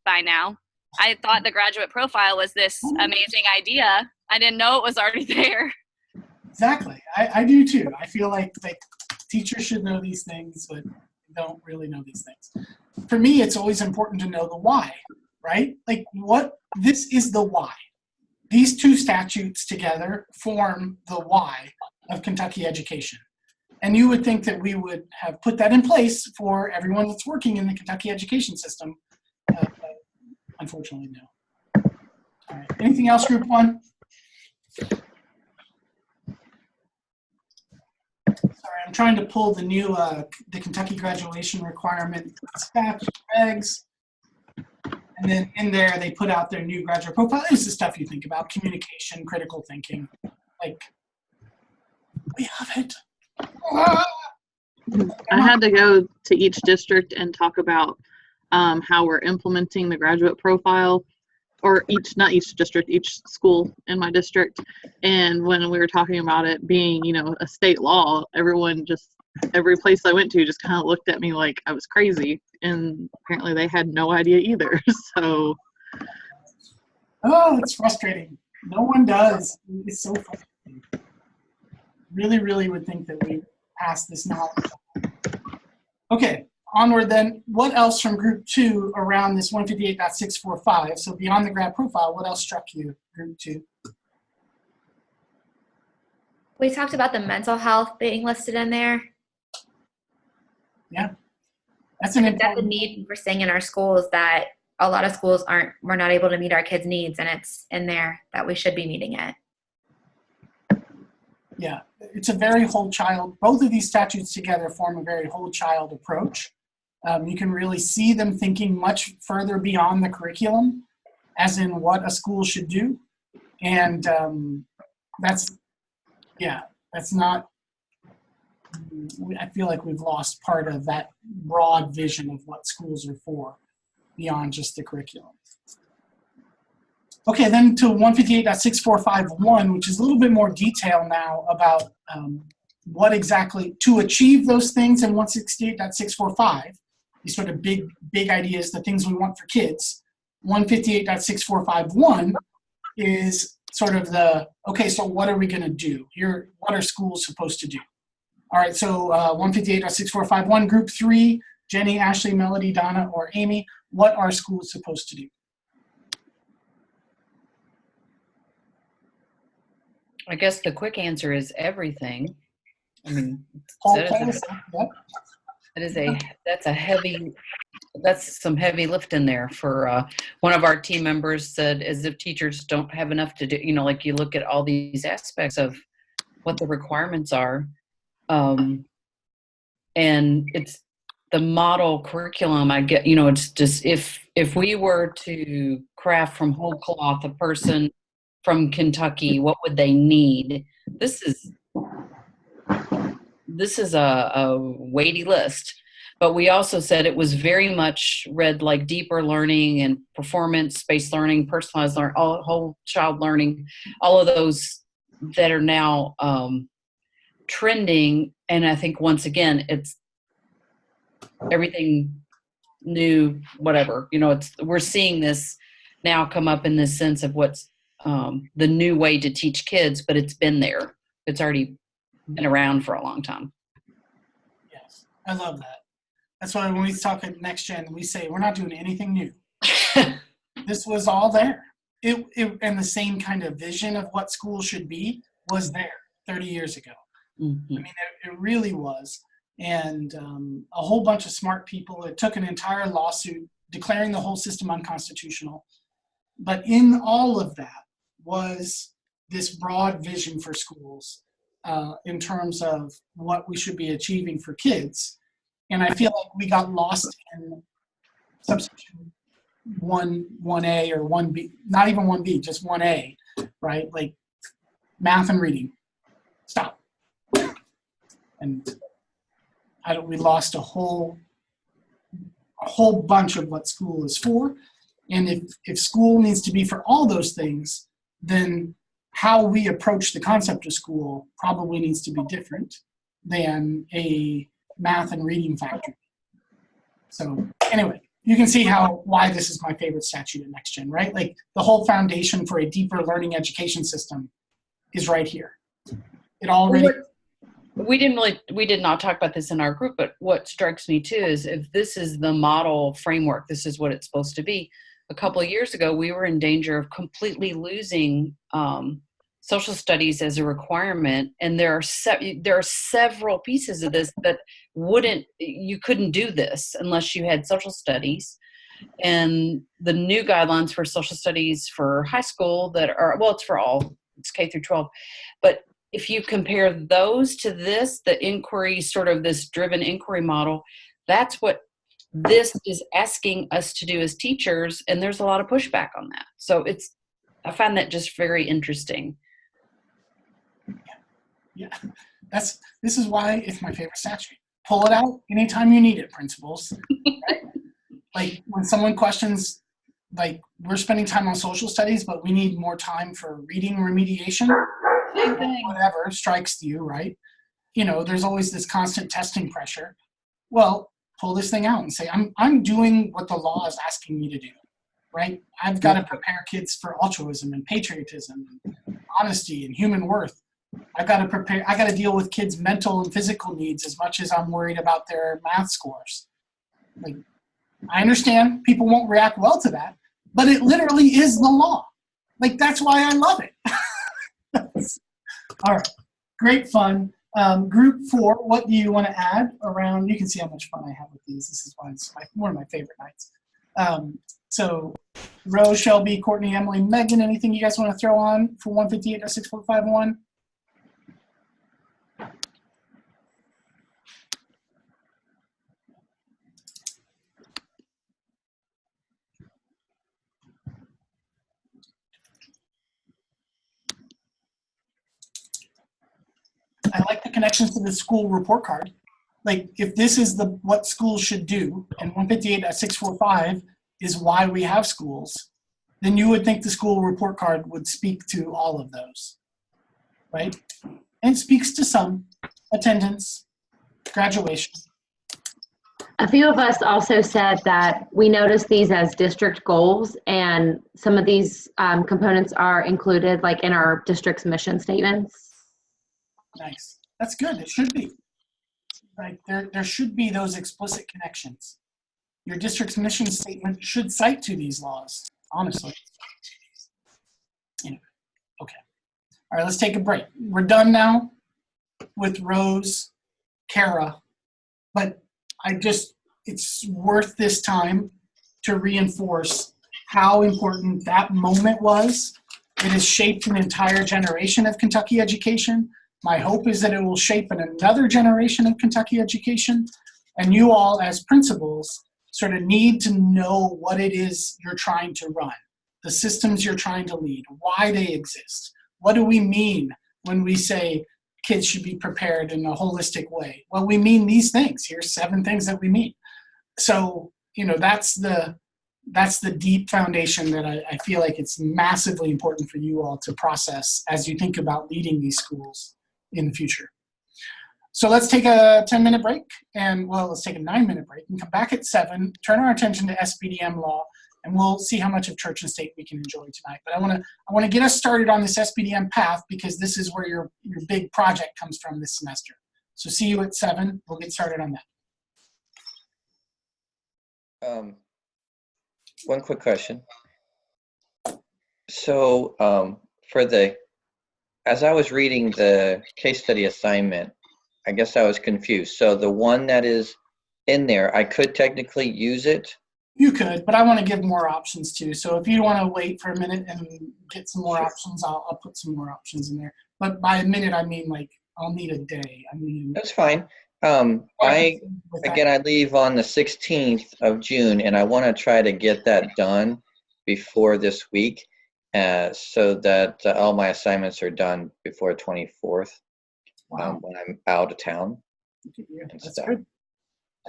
by now. I thought the graduate profile was this amazing idea. I didn't know it was already there. Exactly. I do too. I feel like teachers should know these things, but don't really know these things. For me, it's always important to know the why, right? Like this is the why. These two statutes together form the why of Kentucky education. And you would think that we would have put that in place for everyone that's working in the Kentucky education system. But unfortunately, no. All right. Anything else, Group 1? Sorry, I'm trying to pull the new, the Kentucky graduation requirement statute regs. And then in there, they put out their new graduate profile. It was the stuff you think about, communication, critical thinking. Like, we have it. I had to go to each district and talk about how we're implementing the graduate profile, or not each district, each school in my district. And when we were talking about it being, a state law, every place I went to just kind of looked at me like I was crazy. And apparently they had no idea either. So. Oh, it's frustrating. No one does. It's so frustrating. Really, really would think that we passed this knowledge. Okay, onward then. What else from Group 2 around this 158.645? So beyond the grad profile, what else struck you, Group 2? We talked about the mental health being listed in there. Yeah. That's a need we're seeing in our schools, that a lot of schools we're not able to meet our kids' needs, and it's in there that we should be meeting it. Yeah, it's a very whole child. Both of these statutes together form a very whole child approach. You can really see them thinking much further beyond the curriculum, as in what a school should do. And that's not, I feel like we've lost part of that broad vision of what schools are for beyond just the curriculum. Okay, then to 158.6451, which is a little bit more detail now about what exactly, to achieve those things in 168.645, these sort of big ideas, the things we want for kids. 158.6451 is sort of okay, so what are we going to do? What are schools supposed to do? All right, so 158.6451, Group 3, Jenny, Ashley, Melody, Donna, or Amy, what are schools supposed to do? I guess the quick answer is everything. I mean, that's some heavy lifting there for one of our team members said, as if teachers don't have enough to do, like you look at all these aspects of what the requirements are. And it's the model curriculum. I get, it's just, if we were to craft from whole cloth a person from Kentucky, what would they need? This is a weighty list, but we also said it was very much read like deeper learning and performance-based learning, personalized learning, whole child learning, all of those that are now trending. And I think once again, it's everything new, whatever, we're seeing this now come up in this sense of what's the new way to teach kids, but it's been there. It's already been around for a long time. Yes, I love that. That's why when we talk at Next Gen, we say we're not doing anything new. This was all there. And the same kind of vision of what school should be was there 30 years ago. Mm-hmm. I mean, it really was. And a whole bunch of smart people. It took an entire lawsuit declaring the whole system unconstitutional. But in all of that was this broad vision for schools in terms of what we should be achieving for kids. And I feel like we got lost in subsection 1A or 1B, not even 1B, just 1A, right? Like math and reading. Stop. And we lost a whole whole bunch of what school is for. And if school needs to be for all those things, then how we approach the concept of school probably needs to be different than a math and reading factory. So anyway, you can see why this is my favorite statute at Next Gen, right? Like the whole foundation for a deeper learning education system is right here. It already. We did not talk about this in our group, but what strikes me too is if this is the model framework, this is what it's supposed to be. A couple of years ago, we were in danger of completely losing social studies as a requirement, and there are several pieces of this that you couldn't do this unless you had social studies. And the new guidelines for social studies for high school it's for all, it's K through 12, but if you compare those to this, the inquiry, sort of this driven inquiry model, that's what this is asking us to do as teachers, and there's a lot of pushback on that. So I find that just very interesting. Yeah, this is why it's my favorite statute. Pull it out anytime you need it, principals. Right? Like when someone questions, like we're spending time on social studies, but we need more time for reading remediation. Whatever strikes you, right? There's always this constant testing pressure. Well, pull this thing out and say, I'm doing what the law is asking me to do, right? I've got to prepare kids for altruism and patriotism, and honesty and human worth. I got to deal with kids' mental and physical needs as much as I'm worried about their math scores. Like, I understand people won't react well to that, but it literally is the law. Like, that's why I love it. All right, great fun. Group 4, what do you want to add around? You can see how much fun I have with these. This is why it's one of my favorite nights. So Rose, Shelby, Courtney, Emily, Megan, anything you guys want to throw on for 158.645.1? I like the connections to the school report card. Like if this is what schools should do, and 158.645 is why we have schools, then you would think the school report card would speak to all of those, right? And it speaks to some: attendance, graduation. A few of us also said that we noticed these as district goals, and some of these components are included like in our district's mission statements. Nice. That's good. It should be. Right. There should be those explicit connections. Your district's mission statement should cite to these laws, honestly. Anyway, okay. All right, let's take a break. We're done now with Rose, Kara, but it's worth this time to reinforce how important that moment was. It has shaped an entire generation of Kentucky education. My hope is that it will shape another generation of Kentucky education, and you all as principals sort of need to know what it is you're trying to run, the systems you're trying to lead, why they exist. What do we mean when we say kids should be prepared in a holistic way? Well, we mean these things. Here's 7 things that we mean. So, that's the deep foundation that I feel like it's massively important for you all to process as you think about leading these schools in the future. So let's take a 10-minute break, let's take a 9-minute break and come back at 7, turn our attention to SPDM law, and we'll see how much of church and state we can enjoy tonight. But I want to get us started on this SPDM path, because this is where your big project comes from this semester. So see you at 7. We'll get started on that. One quick question. So as I was reading the case study assignment, I guess I was confused. So the one that is in there, I could technically use it? You could, but I want to give more options too. So if you want to wait for a minute and get some more options, I'll put some more options in there. But by a minute, I mean like I'll need a day. That's fine. I leave on the 16th of June, and I want to try to get that done before this week, so that all my assignments are done before 24th. Wow. When I'm out of town. That's good.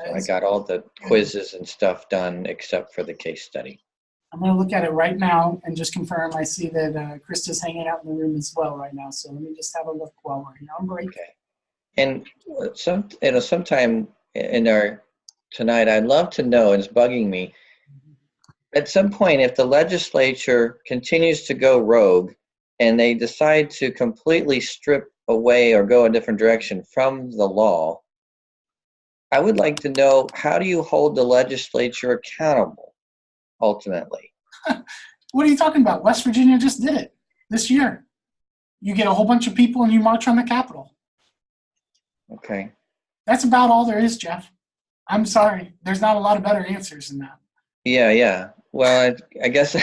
So I got all the quizzes and stuff done except for the case study. I'm going to look at it right now and just confirm. I see that Krista's hanging out in the room as well right now. So let me just have a look while we're here on break. Okay. And sometime in our tonight, I'd love to know, and it's bugging me, at some point, if the legislature continues to go rogue and they decide to completely strip away or go a different direction from the law, I would like to know, how do you hold the legislature accountable ultimately? What are you talking about? West Virginia just did it this year. You get a whole bunch of people and you march on the Capitol. Okay. That's about all there is, Jeff. I'm sorry. There's not a lot of better answers than that. Yeah. Well, I guess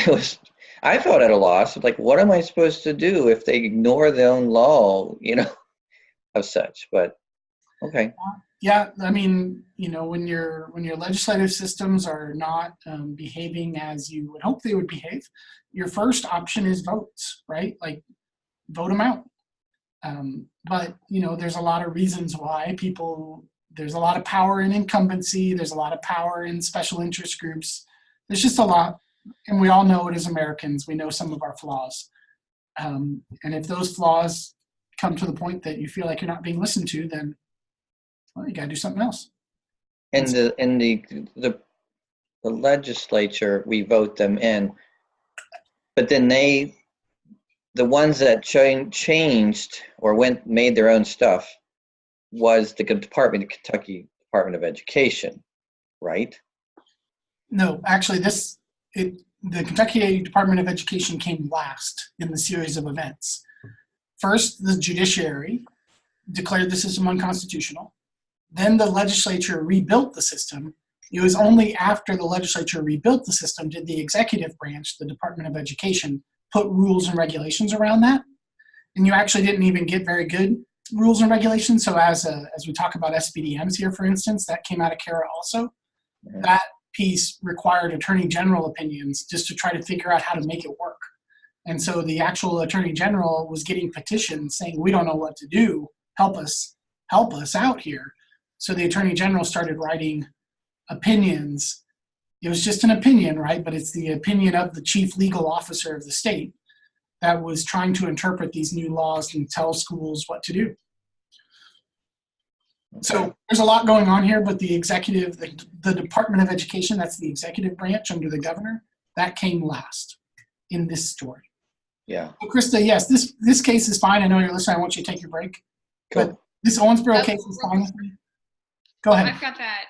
I felt at a loss. Like, what am I supposed to do if they ignore their own law, of such? But okay. Yeah, I mean, when your legislative systems are not behaving as you would hope they would behave, your first option is votes, right? Like, vote them out. But there's a lot of reasons why there's a lot of power in incumbency. There's a lot of power in special interest groups. There's just a lot, and we all know it as Americans. We know some of our flaws. And if those flaws come to the point that you feel like you're not being listened to, then, well, you got to do something else. And the legislature, we vote them in, but then the ones that changed or made their own stuff was the Kentucky Department of Education, right? No, actually, the Kentucky Department of Education came last in the series of events. First, the judiciary declared the system unconstitutional. Then the legislature rebuilt the system. It was only after the legislature rebuilt the system did the executive branch, the Department of Education, put rules and regulations around that. And you actually didn't even get very good rules and regulations. So as we talk about SBDMs here, for instance, that came out of CARA also. Yeah. That piece required attorney general opinions just to try to figure out how to make it work. And so the actual attorney general was getting petitions saying, we don't know what to do, help us out here. So the attorney general started writing opinions. It was just an opinion, right? But it's the opinion of the chief legal officer of the state that was trying to interpret these new laws and tell schools what to do. So there's a lot going on here, but the executive, the Department of Education, that's the executive branch under the governor, that came last in this story. Yeah. So Krista, yes, this case is fine. I know you're listening. I want you to take your break. Cool. But this Owensboro case is fine with me. Go ahead. I've got that.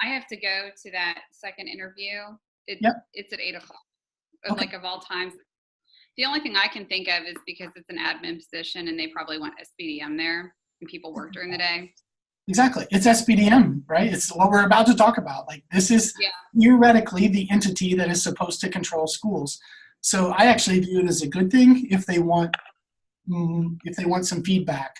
I have to go to that second interview. It's at 8:00. Okay. Of all times. The only thing I can think of is because it's an admin position and they probably want SBDM there and people work during the day. Exactly. It's SBDM, right? It's what we're about to talk about. Like, this is theoretically the entity that is supposed to control schools. So I actually view it as a good thing if they want some feedback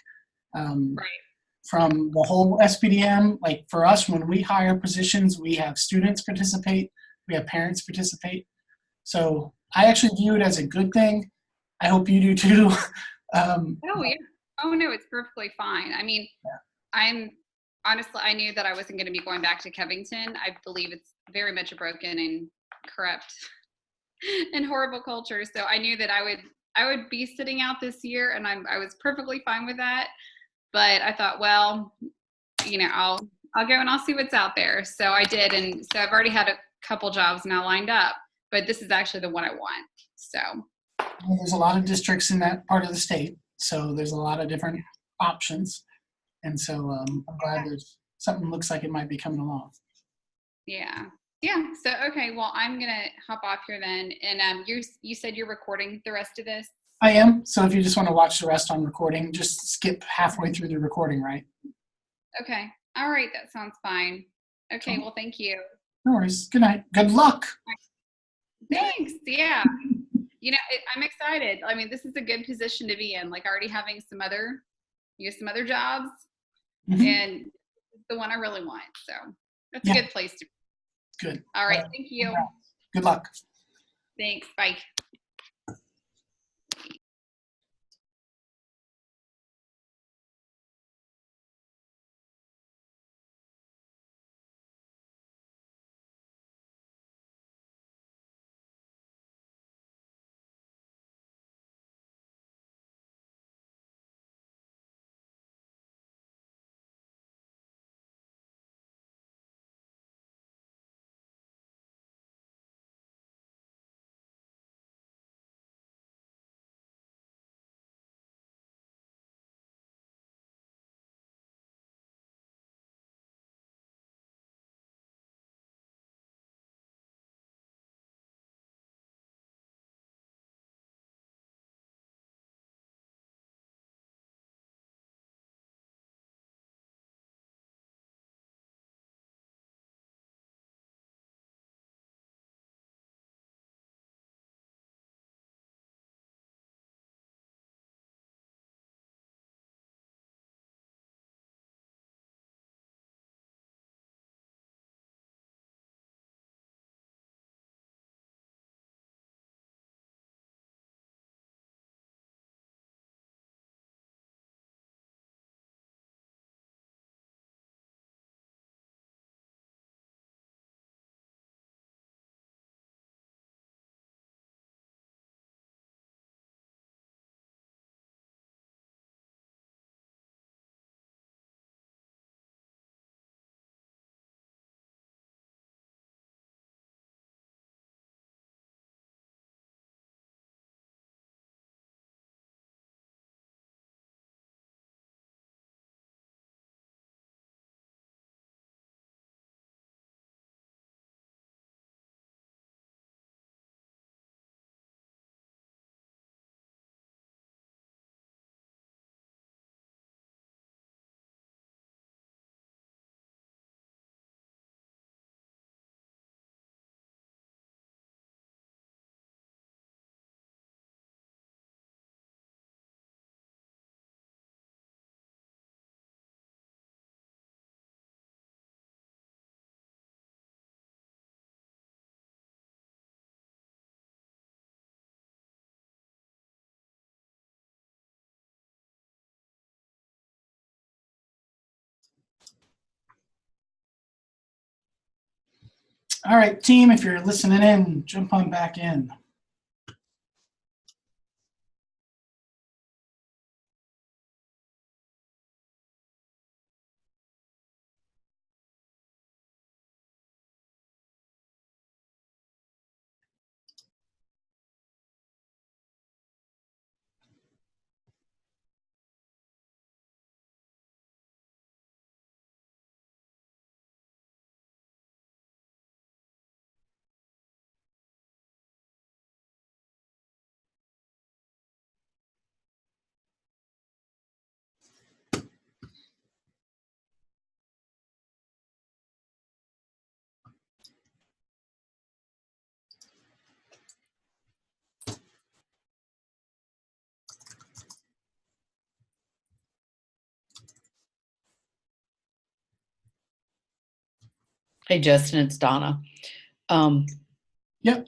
from the whole SBDM. Like, for us, when we hire positions, we have students participate, we have parents participate. So I actually view it as a good thing. I hope you do too. Oh no, it's perfectly fine. I mean, I knew that I wasn't going to be going back to Covington. I believe it's very much a broken and corrupt and horrible culture. So I knew that I would be sitting out this year, and I was perfectly fine with that. But I thought, well, I'll go and I'll see what's out there. So I did, and so I've already had a couple jobs now lined up, but this is actually the one I want. So there's a lot of districts in that part of the state, so there's a lot of different options. And so I'm glad there's something looks like it might be coming along. Yeah. So, okay, well, I'm going to hop off here then. And you said you're recording the rest of this? I am. So if you just want to watch the rest on recording, just skip halfway through the recording, right? Okay. All right. That sounds fine. Okay. Well, thank you. No worries. Good night. Good luck. Thanks. Yeah. I'm excited. I mean, this is a good position to be in, like already having some other jobs. Mm-hmm. And the one I really want. So that's a good place to be. Good. All right. Thank you. Good luck. Thanks. Bye. All right, team, if you're listening in, jump on back in. Hey, Justin, it's Donna. Yep.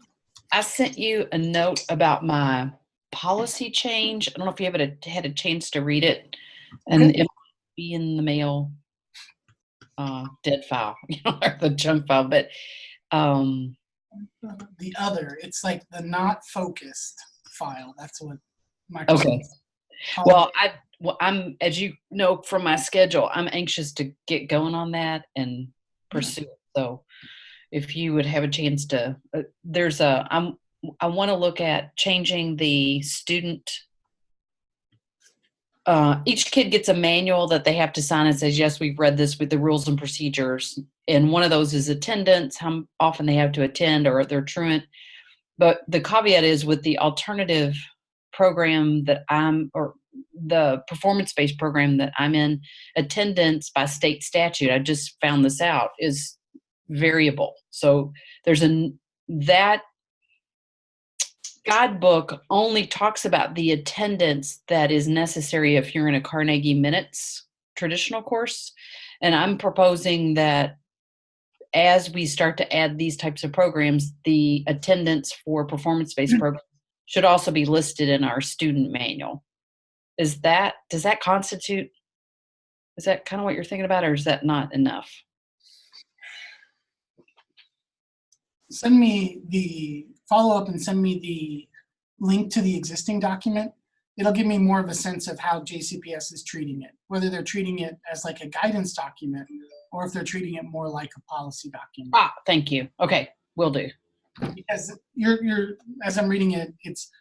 I sent you a note about my policy change. I don't know if you had a chance to read it, and Okay. it might be in the mail, dead file, or the junk file. But The other, it's like the not focused file. That's what Microsoft. Okay. Well, I'm, as you know from my schedule, I'm anxious to get going on that and pursue it. So if you would have a chance to, I want to look at changing the student. Each kid gets a manual that they have to sign and says, yes, we've read this with the rules and procedures. And one of those is attendance, how often they have to attend or they're truant. But the caveat is with the alternative program that or the performance-based program that I'm in, attendance by state statute, I just found this out, is variable. So that guidebook only talks about the attendance that is necessary if you're in a Carnegie Minutes traditional course. And I'm proposing that as we start to add these types of programs, the attendance for performance-based programs should also be listed in our student manual. Does that constitute, is that kind of what you're thinking about, or is that not enough? Send me the follow-up and send me the link to the existing document. It'll give me more of a sense of how JCPS is treating it, whether they're treating it as like a guidance document or if they're treating it more like a policy document. Thank you. Okay, will do. Because you're as I'm reading it, it's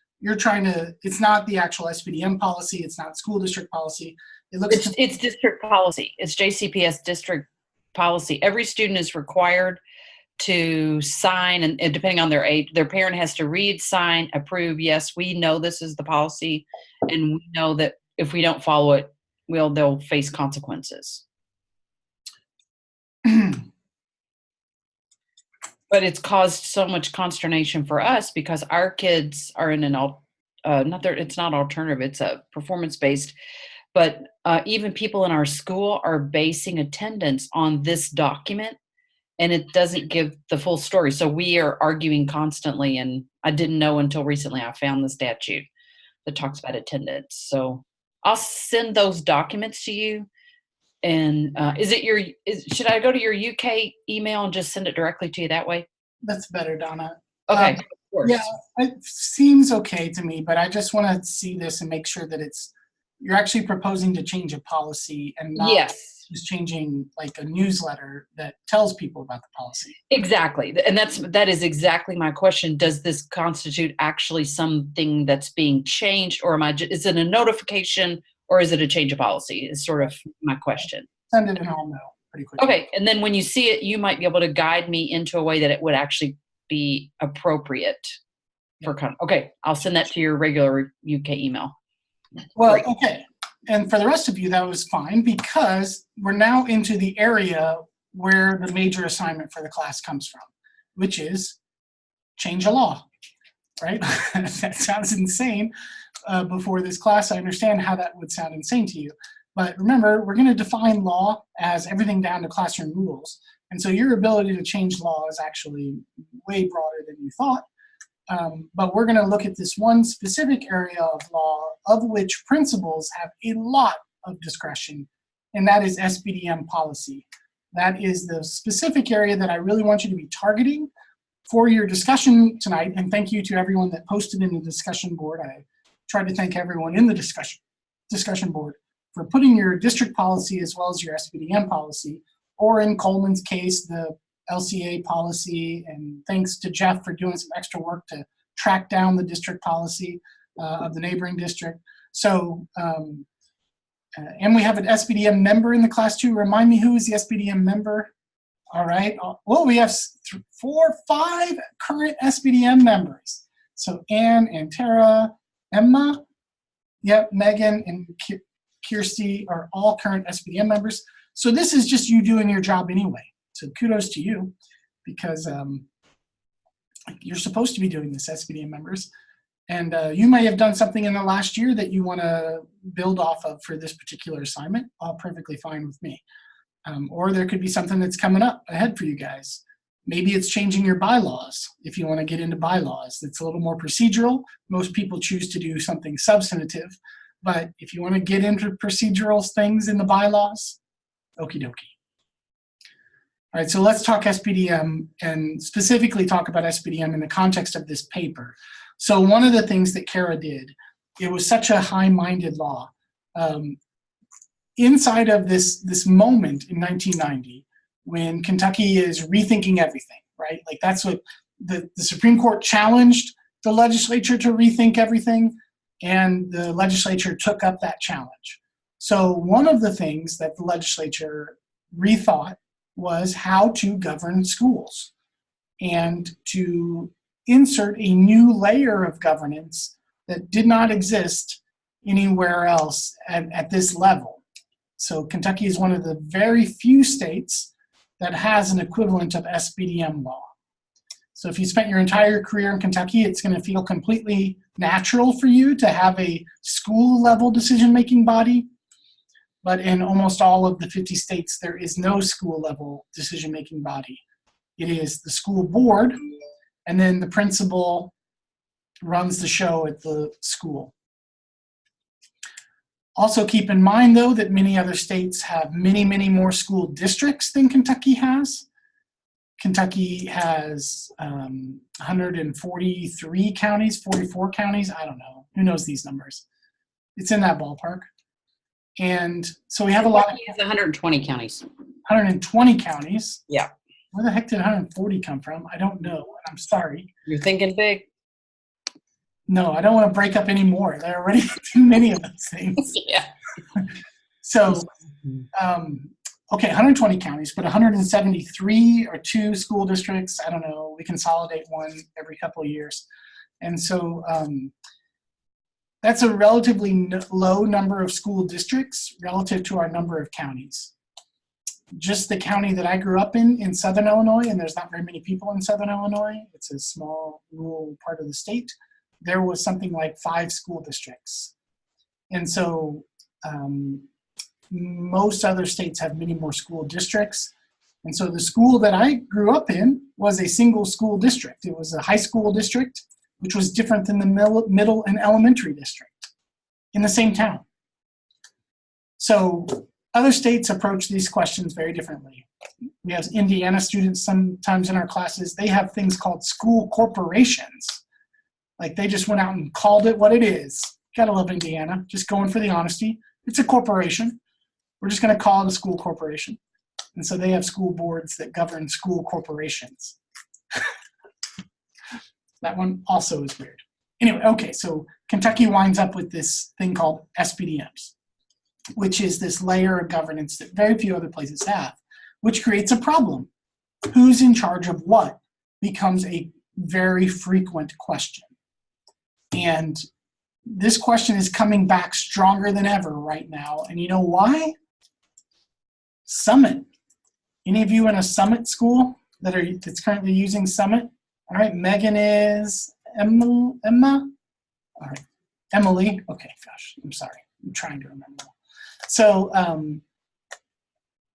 not the actual SPDM policy, it's not school district policy. It's district policy. It's JCPS district policy. Every student is required to sign, and depending on their age, their parent has to read, sign, approve. Yes, we know this is the policy, and we know that if we don't follow it, they'll face consequences. But it's caused so much consternation for us because our kids are in it's not alternative, it's a performance-based, but even people in our school are basing attendance on this document, and it doesn't give the full story. So we are arguing constantly, and I didn't know until recently I found the statute that talks about attendance. So I'll send those documents to you. And should I go to your UK email and just send it directly to you that way? That's better, Donna. Okay, of course. Yeah, it seems okay to me, but I just want to see this and make sure that you're actually proposing to change a policy and not just changing like a newsletter that tells people about the policy. Exactly. And that is exactly my question. Does this constitute actually something that's being changed, or is it a notification, or is it a change of policy is sort of my question. Send it and I'll know pretty quickly. Okay. And then when you see it, you might be able to guide me into a way that it would actually be appropriate for okay. I'll send that to your regular UK email. Well, great. Okay. And for the rest of you, that was fine because we're now into the area where the major assignment for the class comes from, which is change a law, right? That sounds insane. Before this class, I understand how that would sound insane to you. But remember, we're going to define law as everything down to classroom rules. And so your ability to change law is actually way broader than you thought. But we're going to look at this one specific area of law of which principals have a lot of discretion, and that is SPDM policy. That is the specific area that I really want you to be targeting for your discussion tonight. And thank you to everyone that posted in the discussion board. I tried to thank everyone in the discussion board for putting your district policy as well as your SPDM policy, or in Coleman's case, the LCA policy. And thanks to Jeff for doing some extra work to track down the district policy of the neighboring district. So, and we have an SPDM member in the class too. Remind me, who is the SPDM member? All right. Well, we have 5 current SPDM members. So Ann and Tara, Emma, yep, Megan and Kirsty are all current SPDM members. So this is just you doing your job anyway. So kudos to you, because you're supposed to be doing this, SPDM members. And you may have done something in the last year that you want to build off of for this particular assignment. All perfectly fine with me. Or there could be something that's coming up ahead for you guys. Maybe it's changing your bylaws. If you want to get into bylaws, that's a little more procedural. Most people choose to do something substantive. But if you want to get into procedural things in the bylaws, okie dokie. All right, so let's talk SPDM, and specifically talk about SPDM in the context of this paper. So one of the things that Kara did, it was such a high-minded law. Inside of this moment in 1990, when Kentucky is rethinking everything, right? Like that's what the Supreme Court challenged the legislature to rethink everything, and the legislature took up that challenge. So one of the things that the legislature rethought was how to govern schools, and to insert a new layer of governance that did not exist anywhere else at this level. So Kentucky is one of the very few states that has an equivalent of SPDM law. So if you spent your entire career in Kentucky, it's going to feel completely natural for you to have a school level decision-making body. But in almost all of the 50 states, there is no school level decision-making body. It is the school board, and then the principal runs the show at the school. Also keep in mind, though, that many other states have many, many more school districts than Kentucky has. Kentucky has 143 counties, 44 counties, I don't know. Who knows these numbers? It's in that ballpark. And so we have a lot of... 120 counties. 120 counties? Yeah. Where the heck did 140 come from? I don't know. I'm sorry. You're thinking big. No, I don't want to break up any more. There are already too many of those things. Yeah. So, okay, 120 counties, but 173 or 2 school districts. I don't know. We consolidate one every couple of years. And so that's a relatively low number of school districts relative to our number of counties. Just the county that I grew up in Southern Illinois, and there's not very many people in Southern Illinois. It's a small rural part of the state. There was something like 5 school districts. And so most other states have many more school districts. And so the school that I grew up in was a single school district. It was a high school district, which was different than the middle and elementary district in the same town. So other states approach these questions very differently. We have Indiana students sometimes in our classes. They have things called school corporations. Like they just went out and called it what it is. Gotta love Indiana, just going for the honesty. It's a corporation. We're just gonna call it a school corporation. And so they have school boards that govern school corporations. That one also is weird. Anyway, okay, so Kentucky winds up with this thing called SPDMs, which is this layer of governance that very few other places have, which creates a problem. Who's in charge of what becomes a very frequent question. And this question is coming back stronger than ever right now. And you know why? Summit. Any of you in a Summit school that's currently using Summit? All right, Megan is Emma? All right, Emily. Okay, gosh, I'm sorry. I'm trying to remember. So,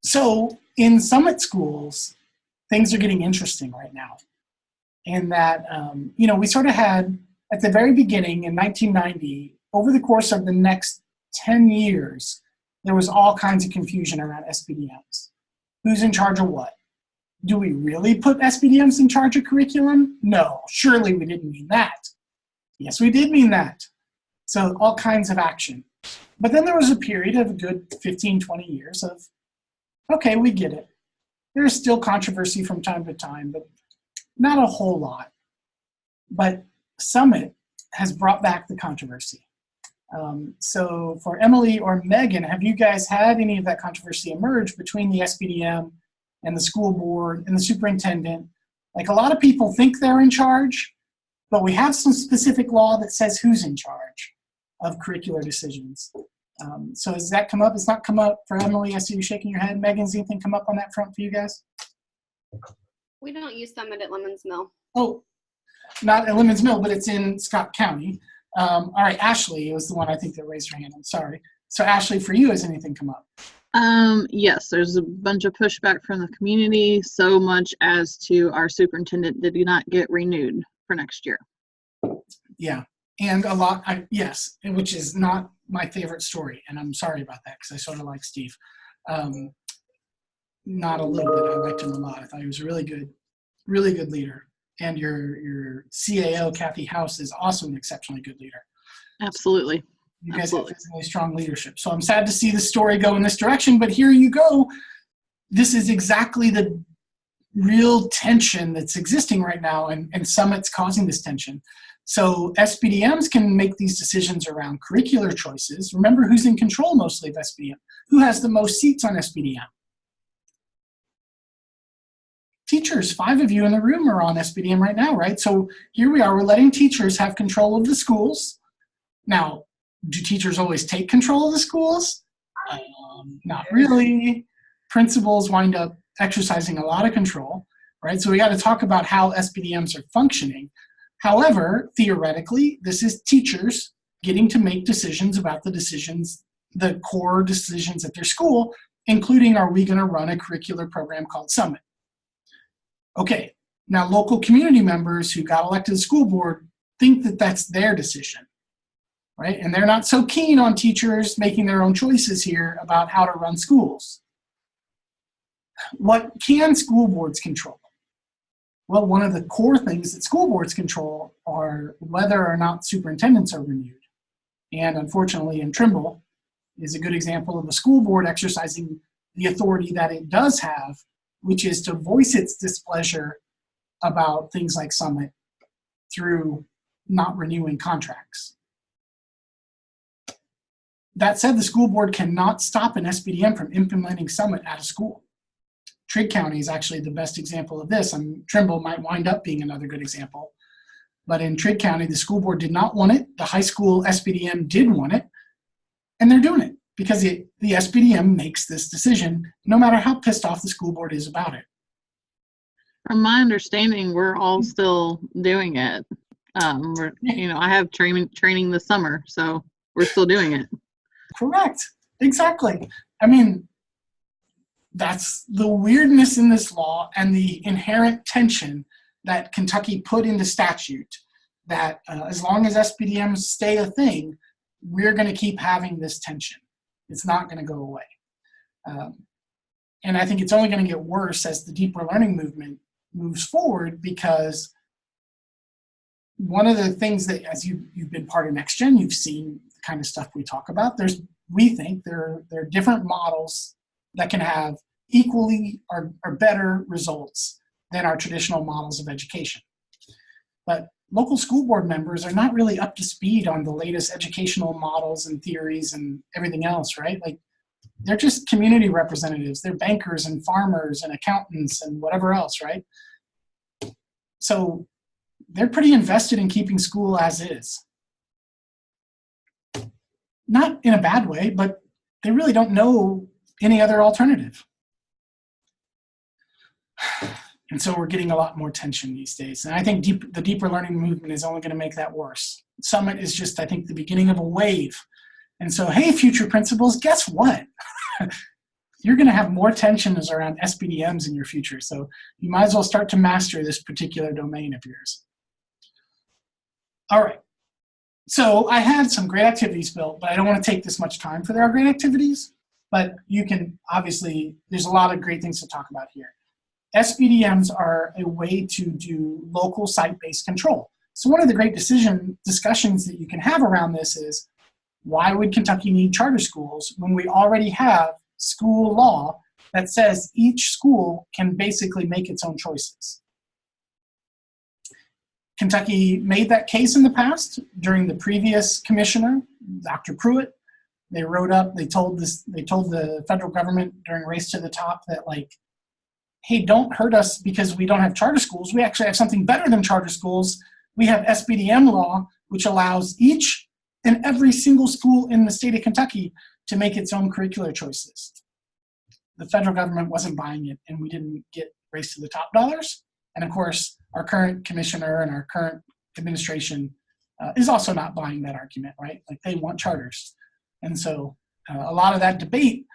so in Summit schools, things are getting interesting right now. And that, you know, we sort of had, at the very beginning in 1990, over the course of the next 10 years, there was all kinds of confusion around SPDMs. Who's in charge of what? Do we really put SPDMs in charge of curriculum? No, surely we didn't mean that. Yes, we did mean that. So all kinds of action. But then there was a period of a good 15, 20 years of, okay, we get it. There's still controversy from time to time, but not a whole lot. But Summit has brought back the controversy. So for Emily or Megan, have you guys had any of that controversy emerge between the SPDM and the school board and the superintendent? Like, a lot of people think they're in charge, but we have some specific law that says who's in charge of curricular decisions. So has that come up? It's not come up for Emily. I see you shaking your head. Megan, has anything come up on that front for you guys? We don't use Summit at Lemons Mill. Oh, not at Lemons Mill, but it's in Scott County. All right, Ashley was the one I think that raised her hand. I'm sorry. So Ashley, for you, has anything come up? Yes, there's a bunch of pushback from the community, so much as to our superintendent did not get renewed for next year. Yeah, and a lot, yes, which is not my favorite story, and I'm sorry about that because I sort of like Steve. Not a little bit, I liked him a lot. I thought he was a really good leader. And your CAO, Kathy House, is also an exceptionally good leader. Absolutely. You guys have really strong leadership. So I'm sad to see the story go in this direction, but here you go. This is exactly the real tension that's existing right now, and Summit's causing this tension. So SPDMs can make these decisions around curricular choices. Remember who's in control mostly of SPDM? Who has the most seats on SPDM? Teachers. 5 of you in the room are on SPDM right now, right? So here we are, we're letting teachers have control of the schools. Now, do teachers always take control of the schools? Not really. Principals wind up exercising a lot of control, right? So we got to talk about how SPDMs are functioning. However, theoretically, this is teachers getting to make decisions about the core decisions at their school, including, are we going to run a curricular program called Summit? Okay, now local community members who got elected to the school board think that that's their decision, right? And they're not so keen on teachers making their own choices here about how to run schools. What can school boards control? Well, one of the core things that school boards control are whether or not superintendents are renewed. And unfortunately, in Trimble is a good example of a school board exercising the authority that it does have, which is to voice its displeasure about things like Summit through not renewing contracts. That said, the school board cannot stop an SPDM from implementing Summit at a school. Trigg County is actually the best example of this. Trimble might wind up being another good example. But in Trigg County, the school board did not want it. The high school SPDM did want it, and they're doing it because the SPDM makes this decision, no matter how pissed off the school board is about it. From my understanding, we're all still doing it. I have training this summer, so we're still doing it. Correct. Exactly. I mean, that's the weirdness in this law and the inherent tension that Kentucky put into statute, that as long as SPDMs stay a thing, we're going to keep having this tension. It's not going to go away. And I think it's only going to get worse as the deeper learning movement moves forward, because one of the things that, as you've been part of NextGen, you've seen the kind of stuff we talk about. We think there are different models that can have equally or better results than our traditional models of education. But local school board members are not really up to speed on the latest educational models and theories and everything else, right? Like, they're just community representatives. They're bankers and farmers and accountants and whatever else, right? So they're pretty invested in keeping school as is. Not in a bad way, but they really don't know any other alternative. And so we're getting a lot more tension these days. And I think the deeper learning movement is only going to make that worse. Summit is just, I think, the beginning of a wave. And so, hey, future principals, guess what? You're going to have more tensions around SPDMs in your future. So you might as well start to master this particular domain of yours. All right. So I had some great activities built, but I don't want to take this much time for our great activities. But you can, obviously, there's a lot of great things to talk about here. SBDMs are a way to do local site-based control. So one of the great discussions that you can have around this is, why would Kentucky need charter schools when we already have school law that says each school can basically make its own choices? Kentucky made that case in the past during the previous commissioner, Dr. Pruitt. They wrote up, they told the federal government during Race to the Top that, like, hey, don't hurt us because we don't have charter schools. We actually have something better than charter schools. We have SBDM law, which allows each and every single school in the state of Kentucky to make its own curricular choices. The federal government wasn't buying it, and we didn't get Race to the Top dollars. And of course, our current commissioner and our current administration is also not buying that argument, right? Like, they want charters. And so a lot of that debate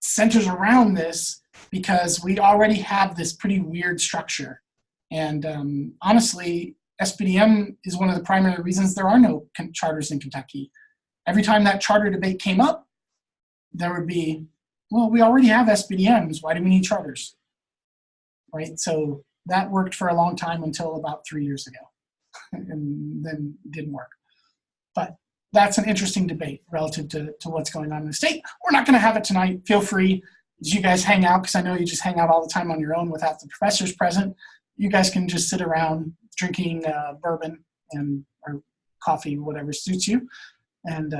centers around this because we already have this pretty weird structure. And honestly, SBDM is one of the primary reasons there are no charters in Kentucky. Every time that charter debate came up, there would be, well, we already have SBDMs. Why do we need charters? Right? So that worked for a long time until about 3 years ago, and then it didn't work. But that's an interesting debate relative to what's going on in the state. We're not going to have it tonight. Feel free, as you guys hang out, because I know you just hang out all the time on your own without the professors present. You guys can just sit around drinking bourbon or coffee, whatever suits you, and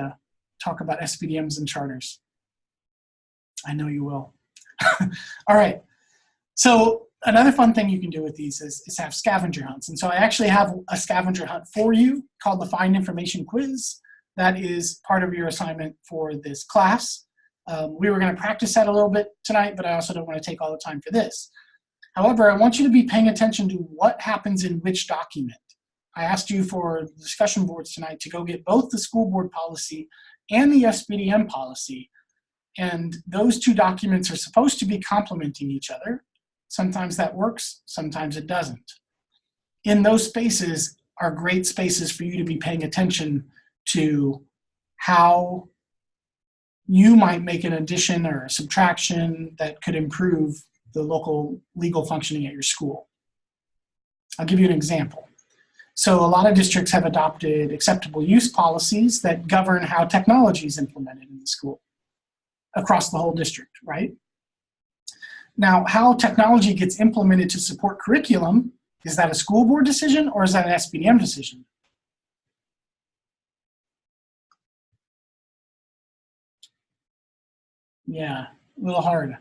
talk about SBDMs and charters. I know you will. All right. So another fun thing you can do with these is have scavenger hunts. And so I actually have a scavenger hunt for you called the Find Information Quiz. That is part of your assignment for this class. We were going to practice that a little bit tonight, but I also don't want to take all the time for this. However, I want you to be paying attention to what happens in which document. I asked you for the discussion boards tonight to go get both the school board policy and the SBDM policy. And those two documents are supposed to be complementing each other. Sometimes that works, sometimes it doesn't. In those spaces are great spaces for you to be paying attention to how you might make an addition or a subtraction that could improve the local legal functioning at your school. I'll give you an example. So a lot of districts have adopted acceptable use policies that govern how technology is implemented in the school across the whole district, right? Now, how technology gets implemented to support curriculum, is that a school board decision or is that an SBDM decision? Yeah, a little hard,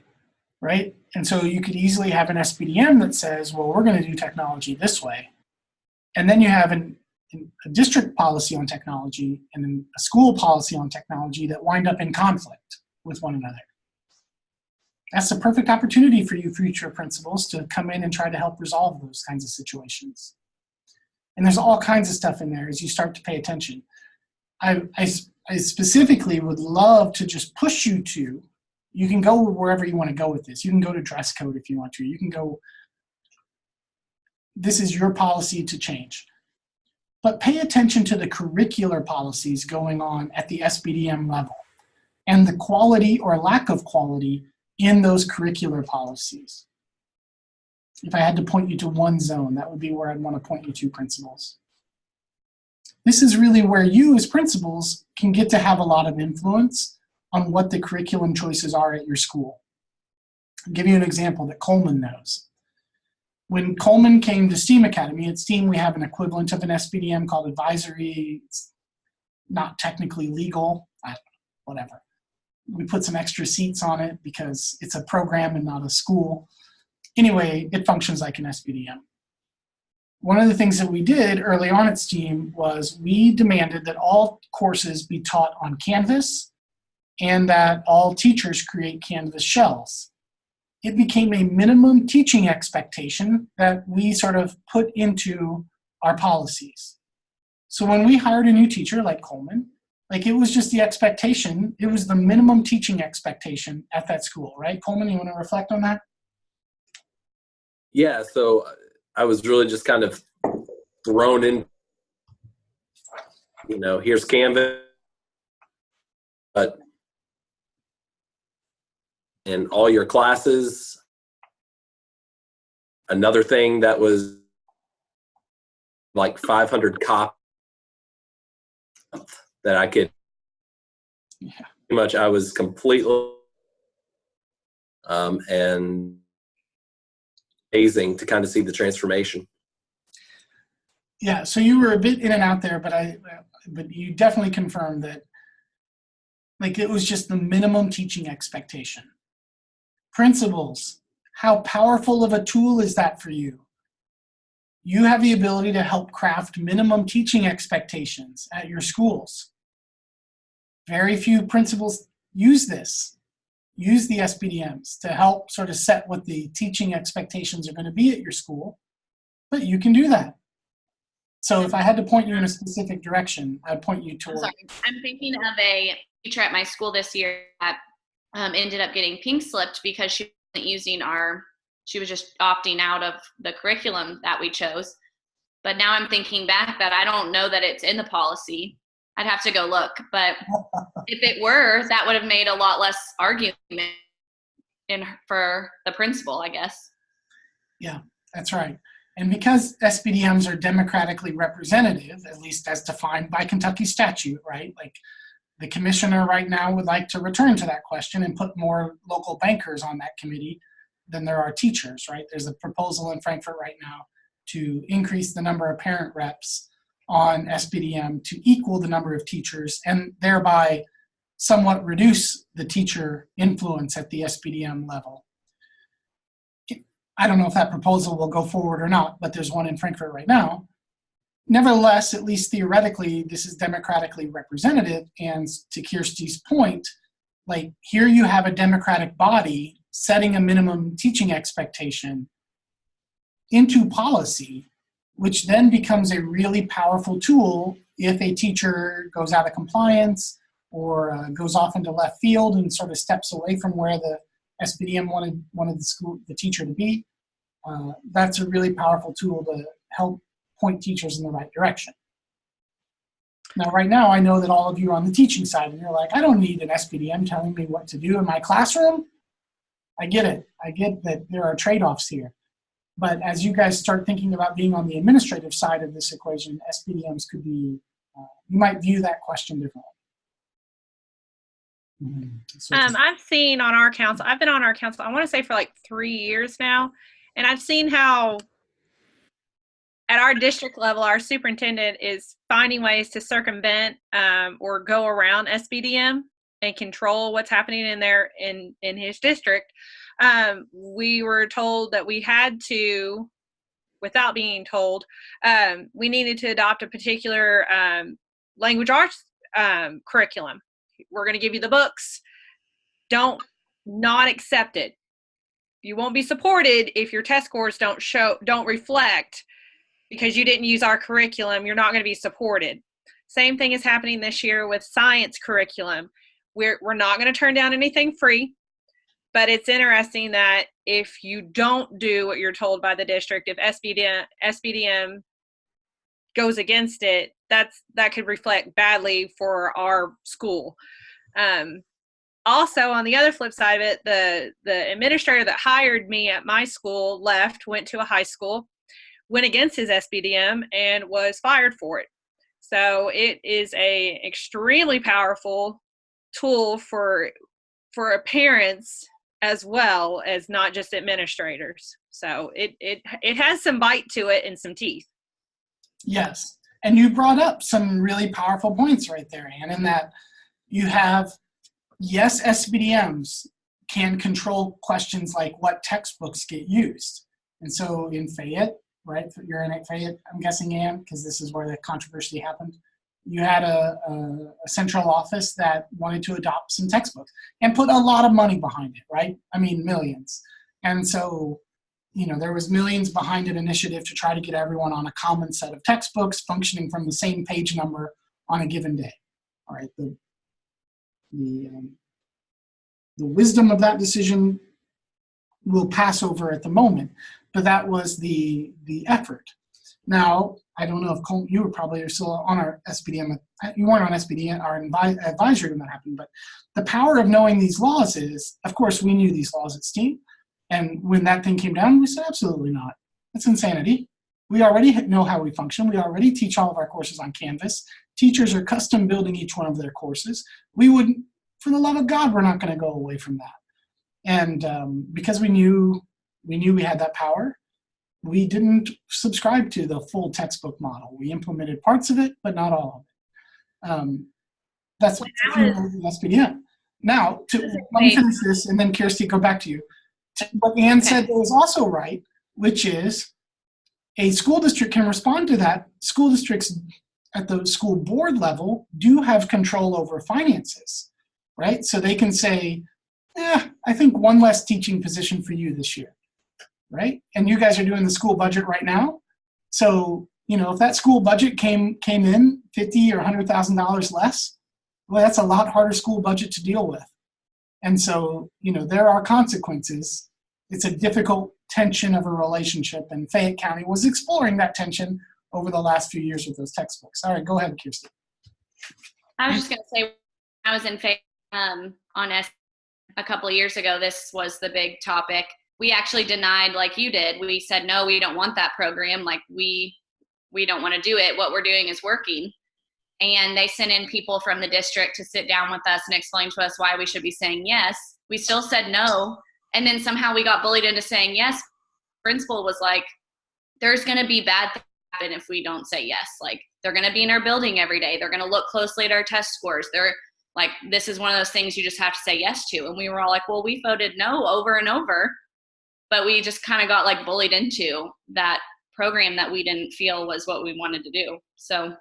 right? And so you could easily have an SBDM that says, well, we're going to do technology this way. And then you have a district policy on technology and then a school policy on technology that wind up in conflict with one another. That's a perfect opportunity for you future principals to come in and try to help resolve those kinds of situations. And there's all kinds of stuff in there as you start to pay attention. I specifically would love to just push you to, you can go wherever you want to go with this. You can go to dress code if you want to. You can go, this is your policy to change. But pay attention to the curricular policies going on at the SBDM level and the quality or lack of quality in those curricular policies. If I had to point you to one zone, that would be where I'd want to point you to, principals. This is really where you as principals can get to have a lot of influence on what the curriculum choices are at your school. I'll give you an example that Coleman knows. When Coleman came to STEAM Academy, at STEAM we have an equivalent of an SBDM called advisory. It's not technically legal, whatever. We put some extra seats on it because it's a program and not a school. Anyway, it functions like an SBDM. One of the things that we did early on at STEAM was we demanded that all courses be taught on Canvas and that all teachers create Canvas shells. It became a minimum teaching expectation that we sort of put into our policies. So when we hired a new teacher like Coleman, like it was just the expectation, it was the minimum teaching expectation at that school, right? Coleman, you want to reflect on that? Yeah, so I was really just kind of thrown in, here's Canvas, but in all your classes. Another thing that was like 500 copies that I could, pretty much I was completely, and amazing to kind of see the transformation. Yeah, so you were a bit in and out there, but you definitely confirmed that, like, it was just the minimum teaching expectation. Principals, how powerful of a tool is that for you? You have the ability to help craft minimum teaching expectations at your schools. Very few principals use this, use the SBDMs to help sort of set what the teaching expectations are going to be at your school, but you can do that. So if I had to point you in a specific direction, I'd point you toward. I'm thinking of a teacher at my school this year that ended up getting pink slipped because she wasn't using she was just opting out of the curriculum that we chose. But now I'm thinking back that I don't know that it's in the policy. I'd have to go look. But if it were, that would have made a lot less argument for the principal, I guess. Yeah, that's right. And because SBDMs are democratically representative, at least as defined by Kentucky statute, right? Like the commissioner right now would like to return to that question and put more local bankers on that committee than there are teachers, right? There's a proposal in Frankfurt right now to increase the number of parent reps on SBDM to equal the number of teachers and thereby somewhat reduce the teacher influence at the SBDM level. I don't know if that proposal will go forward or not, but there's one in Frankfurt right now. Nevertheless, at least theoretically, this is democratically representative. And to Kirsty's point, like here you have a democratic body setting a minimum teaching expectation into policy, which then becomes a really powerful tool if a teacher goes out of compliance or goes off into left field and sort of steps away from where the SBDM wanted the teacher to be. That's a really powerful tool to help point teachers in the right direction. Now, right now, I know that all of you are on the teaching side, and you're like, I don't need an SBDM telling me what to do in my classroom. I get it. I get that there are trade-offs here. But as you guys start thinking about being on the administrative side of this equation, SBDMs could be, you might view that question differently. So I've seen on our council, I've been on our council, I want to say for like 3 years now, and I've seen how at our district level, our superintendent is finding ways to circumvent or go around SBDM and control what's happening in his district. We were told that we had to, without being told, we needed to adopt a particular language arts curriculum. We're going to give you the books. Don't not accept it. You won't be supported if your test scores don't reflect because you didn't use our curriculum. You're not going to be supported. Same thing is happening this year with science curriculum. We're not going to turn down anything free, but it's interesting that if you don't do what you're told by the district, if SBDM goes against it, that could reflect badly for our school. Also, on the other flip side of it, the administrator that hired me at my school left, went to a high school, went against his SBDM, and was fired for it. So it is a extremely powerful tool for parents as well as not just administrators. So it has some bite to it and some teeth. Yes. And you brought up some really powerful points right there, Ann, in that you have, yes, SBDMs can control questions like what textbooks get used. And so in Fayette, right, you're in Fayette, I'm guessing, Ann, because this is where the controversy happened. You had a central office that wanted to adopt some textbooks and put a lot of money behind it, right? I mean, millions. And so, you know, there was millions behind an initiative to try to get everyone on a common set of textbooks functioning from the same page number on a given day. All right, the wisdom of that decision will pass over at the moment, but that was the effort. Now, I don't know if Colton, you were probably still on our SBDM you weren't on SPD, our advisory when that happened, but the power of knowing these laws is, of course, we knew these laws at STEAM. And when that thing came down, we said, absolutely not. That's insanity. We already know how we function. We already teach all of our courses on Canvas. Teachers are custom building each one of their courses. We wouldn't, for the love of God, we're not going to go away from that. And because we knew we had that power, we didn't subscribe to the full textbook model. We implemented parts of it, but not all of it. That's SPDM. Now, let me finish this, and then Kirsty, go back to you. What Ann said was also right, which is a school district can respond to that. School districts at the school board level do have control over finances, right? So they can say, I think one less teaching position for you this year, right? And you guys are doing the school budget right now. So, if that school budget came in $50,000 or $100,000 less, well, that's a lot harder school budget to deal with. And so, there are consequences. It's a difficult tension of a relationship, and Fayette County was exploring that tension over the last few years with those textbooks. All right, go ahead, Kirsty. I was just going to say, when I was in Fayette on S a couple of years ago, this was the big topic. We actually denied, like you did. We said, no, we don't want that program. Like, we don't want to do it. What we're doing is working. And they sent in people from the district to sit down with us and explain to us why we should be saying yes. We still said no. And then somehow we got bullied into saying yes. Principal was like, there's going to be bad things happen if we don't say yes. Like, they're going to be in our building every day. They're going to look closely at our test scores. They're like, this is one of those things you just have to say yes to. And we were all like, well, we voted no over and over. But we just kind of got like bullied into that program that we didn't feel was what we wanted to do. So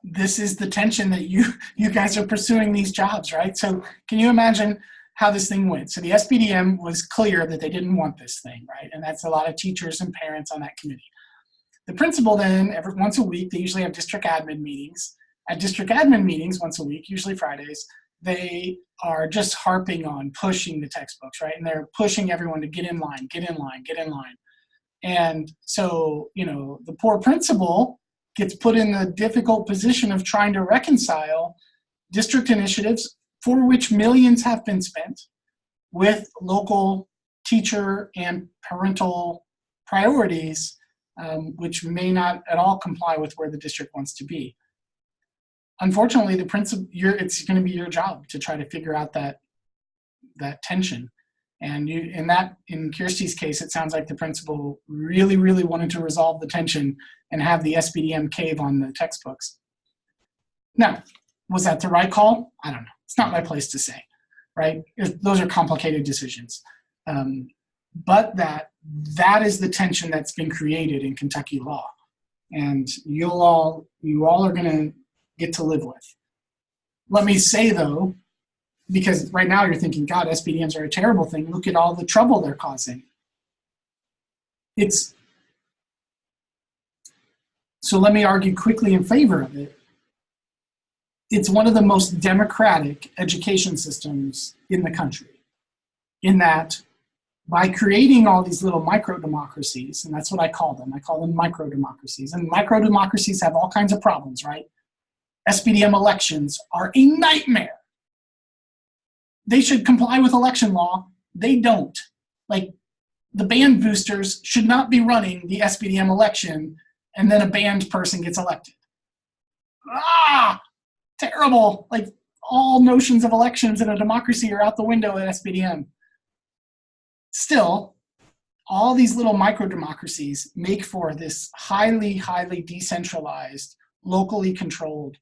this is the tension that you guys are pursuing these jobs, right? So can you imagine how this thing went? So the SPDM was clear that they didn't want this thing, right? And that's a lot of teachers and parents on that committee. The principal then, once a week, they usually have district admin meetings. At district admin meetings once a week, usually Fridays, they are just harping on pushing the textbooks, right? And they're pushing everyone to get in line, get in line, get in line. And so, the poor principal gets put in the difficult position of trying to reconcile district initiatives for which millions have been spent with local teacher and parental priorities, which may not at all comply with where the district wants to be. Unfortunately, it's going to be your job to try to figure out that tension. And in Kirsty's case, it sounds like the principal really, really wanted to resolve the tension and have the SPDM cave on the textbooks. Now, was that the right call? I don't know. It's not my place to say, right? Those are complicated decisions. But that is the tension that's been created in Kentucky law. And you all are going to get to live with. Let me say, though, because right now you're thinking, God, SPDMs are a terrible thing. Look at all the trouble they're causing. So let me argue quickly in favor of it. It's one of the most democratic education systems in the country, in that by creating all these little micro-democracies, and that's what I call them micro-democracies, and micro-democracies have all kinds of problems, right? SPDM elections are a nightmare. They should comply with election law. They don't. Like, the band boosters should not be running the SPDM election and then a band person gets elected. Terrible. Like, all notions of elections in a democracy are out the window at SPDM. Still, all these little micro-democracies make for this highly, highly decentralized, locally controlled,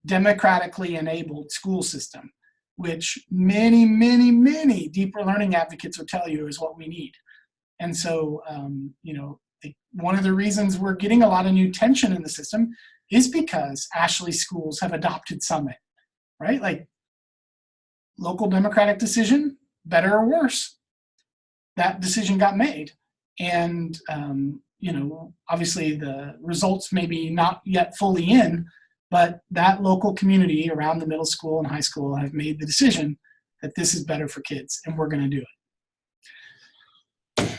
democratically enabled school system, which many, many, many deeper learning advocates will tell you is what we need. And so, one of the reasons we're getting a lot of new tension in the system is because Ashley schools have adopted Summit, right? Like, local democratic decision, better or worse, that decision got made. And, obviously the results may be not yet fully in, but that local community around the middle school and high school have made the decision that this is better for kids, and we're going to do it.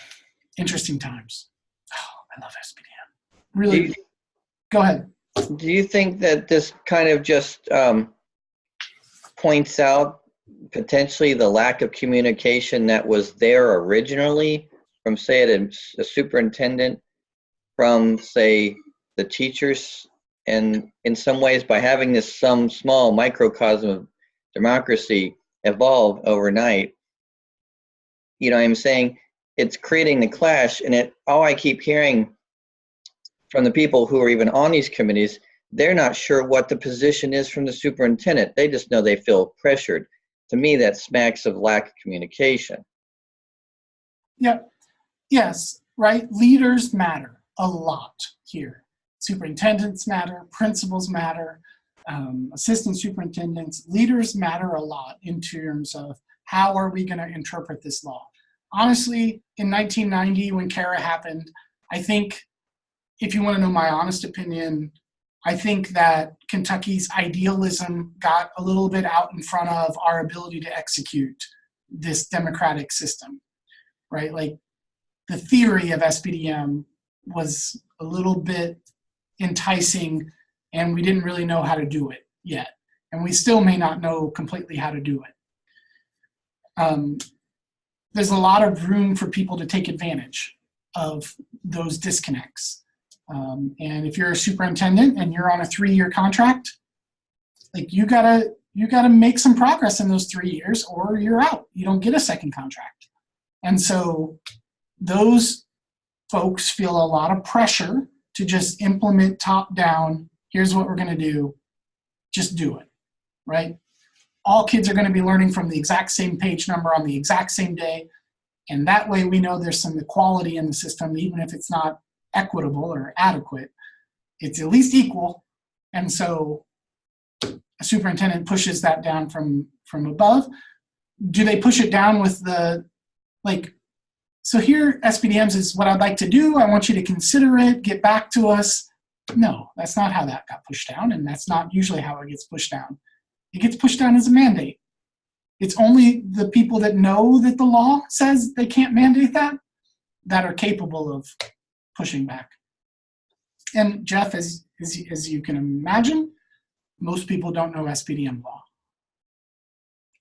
Interesting times. Oh, I love SPDM. really, go ahead. Do you think that this kind of just points out potentially the lack of communication that was there originally from, say, a superintendent, from, say, the teachers, and in some ways by having this some small microcosm of democracy evolve overnight? You know, I'm saying it's creating the clash, and all I keep hearing from the people who are even on these committees, they're not sure what the position is from the superintendent. They just know they feel pressured. To me, that smacks of lack of communication. Yeah. Yes, right. Leaders matter a lot here. Superintendents matter, principals matter, assistant superintendents. Leaders matter a lot in terms of how are we going to interpret this law. Honestly, in 1990, when CARA happened, I think, if you want to know my honest opinion, I think that Kentucky's idealism got a little bit out in front of our ability to execute this democratic system, right? Like, the theory of SPDM was a little bit enticing, and we didn't really know how to do it yet. And we still may not know completely how to do it. There's a lot of room for people to take advantage of those disconnects. And if you're a superintendent and you're on a 3-year contract, like you gotta make some progress in those 3 years, or you're out. You don't get a second contract. And so those folks feel a lot of pressure to just implement top down. Here's what we're going to do. Just do it, right? All kids are going to be learning from the exact same page number on the exact same day. And that way we know there's some equality in the system, even if it's not equitable or adequate. It's at least equal. And so a superintendent pushes that down from above. Do they push it down with the, like, so here SPDMs is what I'd like to do. I want you to consider it, get back to us. No, that's not how that got pushed down, and that's not usually how it gets pushed down. It gets pushed down as a mandate. It's only the people that know that the law says they can't mandate that are capable of pushing back. And Jeff, as you can imagine, most people don't know SPDM law.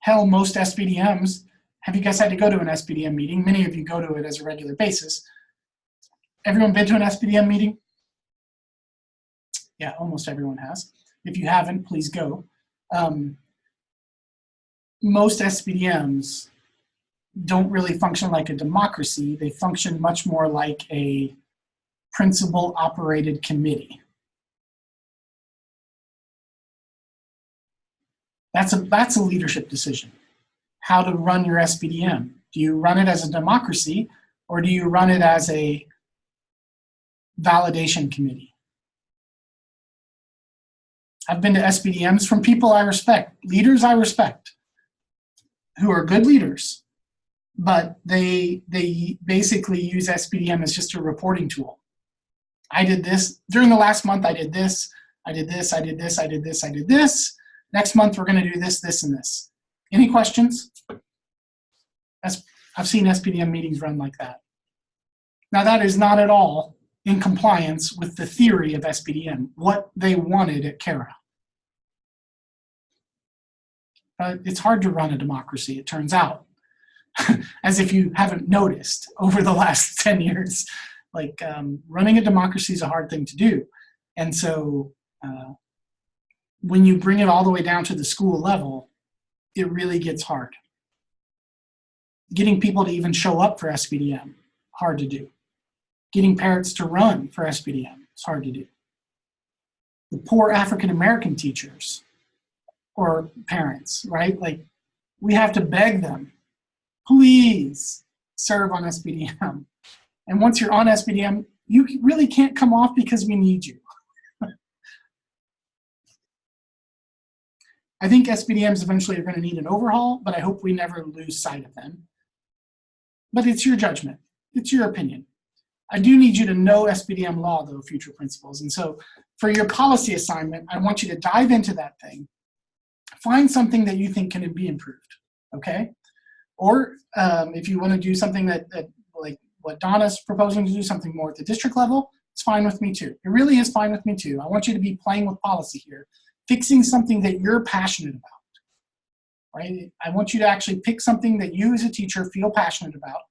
Hell, most SPDMs, have you guys had to go to an SPDM meeting? Many of you go to it as a regular basis. Everyone been to an SPDM meeting? Yeah, almost everyone has. If you haven't, please go. Most SPDMs don't really function like a democracy. They function much more like a principal-operated committee. That's a leadership decision. How to run your SPDM. Do you run it as a democracy, or do you run it as a validation committee? I've been to SPDMs from people I respect, leaders I respect, who are good leaders, but they basically use SPDM as just a reporting tool. I did this. During the last month, I did this, I did this, I did this, I did this, I did this. Next month, we're going to do this, this, and this. Any questions? I've seen SPDM meetings run like that. Now, that is not at all in compliance with the theory of SPDM, what they wanted at CARA. It's hard to run a democracy, it turns out, as if you haven't noticed over the last 10 years. Like, running a democracy is a hard thing to do. And so when you bring it all the way down to the school level, it really gets hard. Getting people to even show up for SPDM, hard to do. Getting parents to run for SPDM, it's hard to do. The poor African-American teachers or parents, right? Like, we have to beg them, please serve on SPDM. And once you're on SPDM, you really can't come off because we need you. I think SPDMs eventually are going to need an overhaul, but I hope we never lose sight of them. But it's your judgment. It's your opinion. I do need you to know SPDM law, though, future principals. And so for your policy assignment, I want you to dive into that thing. Find something that you think can be improved, okay? Or if you want to do something that like what Donna's proposing to do, something more at the district level, It's fine with me too. It really is fine with me too. I want you to be playing with policy here, fixing something that you're passionate about, right? I want you to actually pick something that you as a teacher feel passionate about.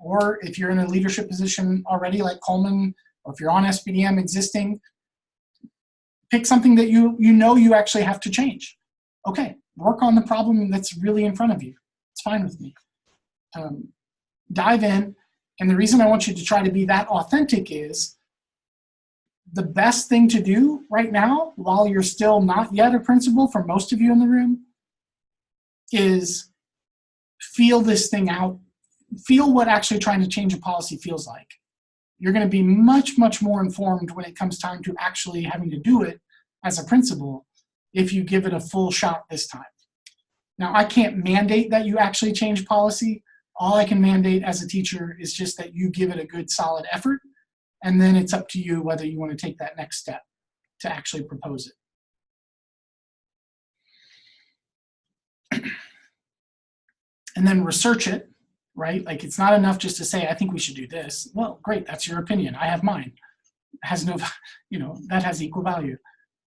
Or if you're in a leadership position already like Coleman, or if you're on SBDM existing, pick something that you know you actually have to change. Okay, work on the problem that's really in front of you. It's fine with me. Dive in, and the reason I want you to try to be that authentic is the best thing to do right now, while you're still not yet a principal for most of you in the room, is feel this thing out. Feel what actually trying to change a policy feels like. You're going to be much, much more informed when it comes time to actually having to do it as a principal if you give it a full shot this time. Now, I can't mandate that you actually change policy. All I can mandate as a teacher is just that you give it a good, solid effort, and then it's up to you whether you want to take that next step to actually propose it. And then research it. Right? Like, it's not enough just to say, I think we should do this. Well, great, that's your opinion. I have mine. It has no, that has equal value.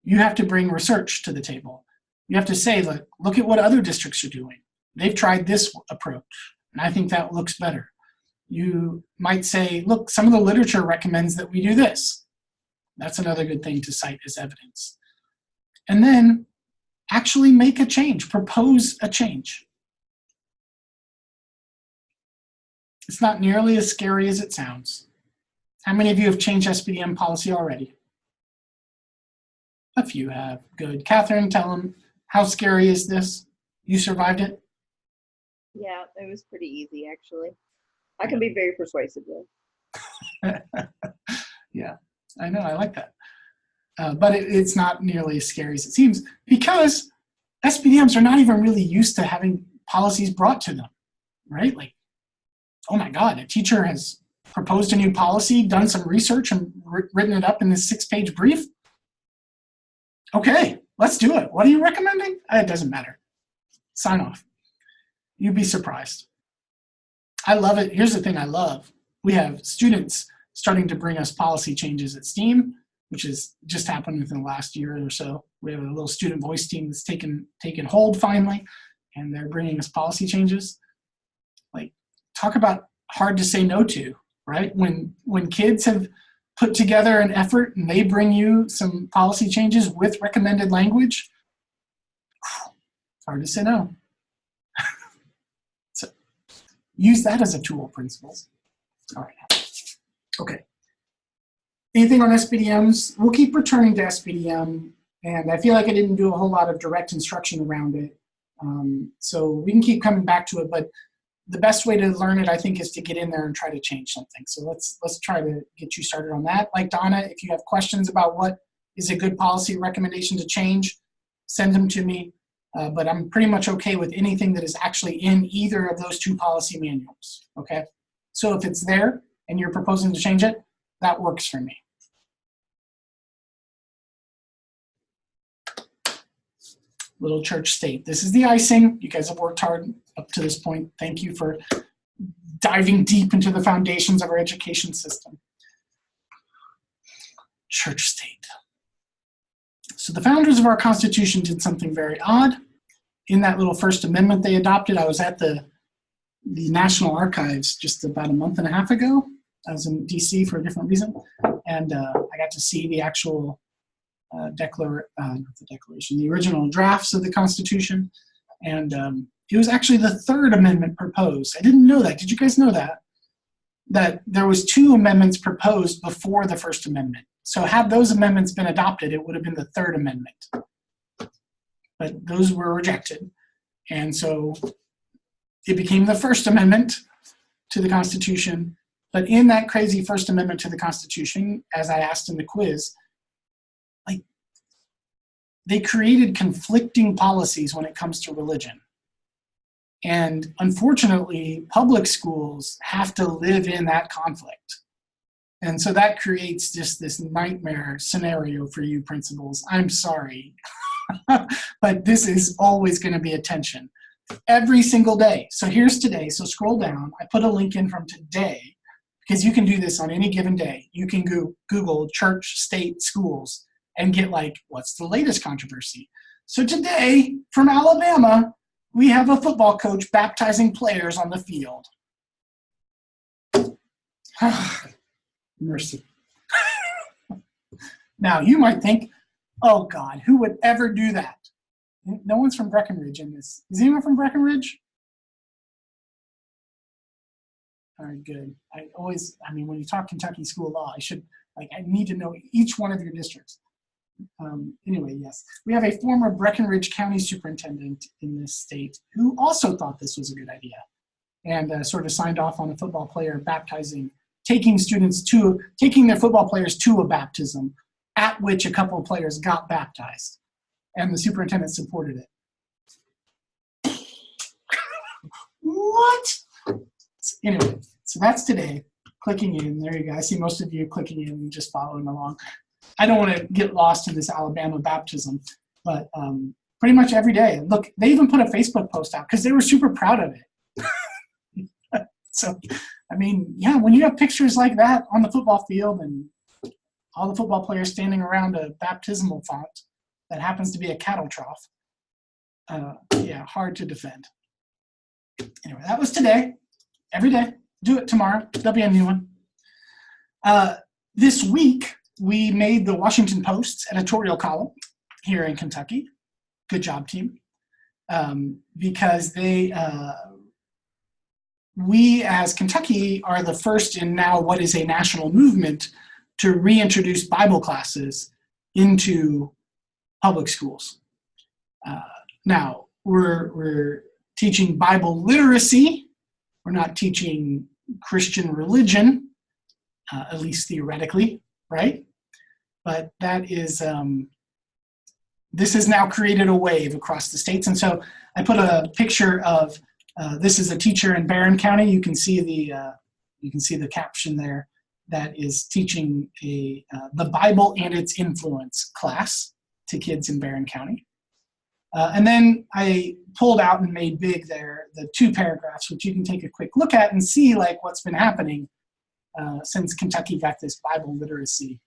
You have to bring research to the table. You have to say, look at what other districts are doing. They've tried this approach, and I think that looks better. You might say, look, some of the literature recommends that we do this. That's another good thing to cite as evidence. And then actually make a change, propose a change. It's not nearly as scary as it sounds. How many of you have changed SBDM policy already? A few have. Good. Catherine, tell them, how scary is this? You survived it? Yeah, it was pretty easy, actually. I can be very persuasive, though. Yeah, I know. I like that. But it's not nearly as scary as it seems, because SBDMs are not even really used to having policies brought to them, right? Like, oh my God, a teacher has proposed a new policy, done some research, and written it up in this 6-page brief. Okay, let's do it. What are you recommending? It doesn't matter. Sign off. You'd be surprised. I love it. Here's the thing I love. We have students starting to bring us policy changes at STEAM, which has just happened within the last year or so. We have a little student voice team that's taken hold finally, and they're bringing us policy changes. Like, talk about hard to say no to, right? When kids have put together an effort and they bring you some policy changes with recommended language, it's hard to say no. So use that as a tool, principals. All right. Okay. Anything on SBDMs? We'll keep returning to SBDM, and I feel like I didn't do a whole lot of direct instruction around it. So we can keep coming back to it, but the best way to learn it, I think, is to get in there and try to change something. So let's try to get you started on that. Like Donna, if you have questions about what is a good policy recommendation to change, send them to me. But I'm pretty much okay with anything that is actually in either of those two policy manuals, okay? So if it's there and you're proposing to change it, that works for me. Little church state. This is the icing. You guys have worked hard up to this point. Thank you for diving deep into the foundations of our education system. Church state. So the founders of our Constitution did something very odd. In that little First Amendment they adopted, I was at the National Archives just about a month and a half ago. I was in DC for a different reason, and I got to see the actual the original drafts of the Constitution, and it was actually the Third Amendment proposed. I didn't know that. Did you guys know that? That there was 2 amendments proposed before the First Amendment. So had those amendments been adopted, it would have been the Third Amendment. But those were rejected. And so it became the First Amendment to the Constitution. But in that crazy First Amendment to the Constitution, as I asked in the quiz, like, they created conflicting policies when it comes to religion. And unfortunately, public schools have to live in that conflict. And so that creates just this nightmare scenario for you principals. I'm sorry, but this is always going to be a tension every single day. So here's today. So scroll down. I put a link in from today because you can do this on any given day. You can Google church, state, schools, and get like, what's the latest controversy? So today, from Alabama, we have a football coach baptizing players on the field. Mercy. Now, you might think, oh God, who would ever do that? No one's from Breckenridge in this. Is anyone from Breckenridge? All right, good. When you talk Kentucky school law, I need to know each one of your districts. Anyway, yes. We have a former Breckenridge County superintendent in this state who also thought this was a good idea and sort of signed off on a football player baptizing, taking their football players to a baptism at which a couple of players got baptized. And the superintendent supported it. What? Anyway, so that's today. Clicking in, there you go. I see most of you clicking in and just following along. I don't want to get lost in this Alabama baptism, but pretty much every day. Look, they even put a Facebook post out because they were super proud of it. So, yeah, when you have pictures like that on the football field and all the football players standing around a baptismal font that happens to be a cattle trough, hard to defend. Anyway, that was today. Every day. Do it tomorrow. There'll be a new one. This week, we made the Washington Post's editorial column here in Kentucky. Good job, team. Because we as Kentucky are the first in now what is a national movement to reintroduce Bible classes into public schools. Now, we're teaching Bible literacy. We're not teaching Christian religion, at least theoretically, right? But that is, this has now created a wave across the states. And so I put a picture of, this is a teacher in Barron County. You can see the caption there that is teaching the Bible and its influence class to kids in Barron County. And then I pulled out and made big there the 2 paragraphs, which you can take a quick look at and see like what's been happening since Kentucky got this Bible literacy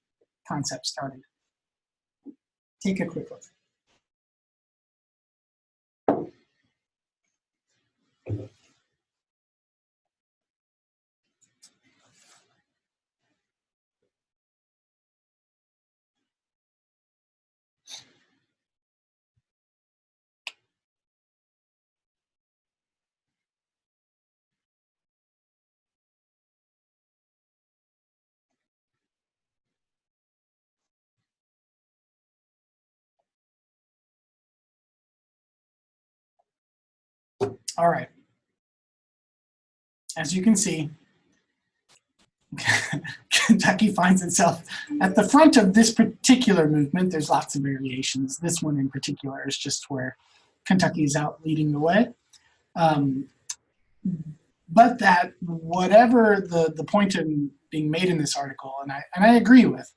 concept started. Take a quick look. All right. As you can see, Kentucky finds itself at the front of this particular movement. There's lots of variations. This one in particular is just where Kentucky is out leading the way. But that whatever the point in being made in this article, and I agree with,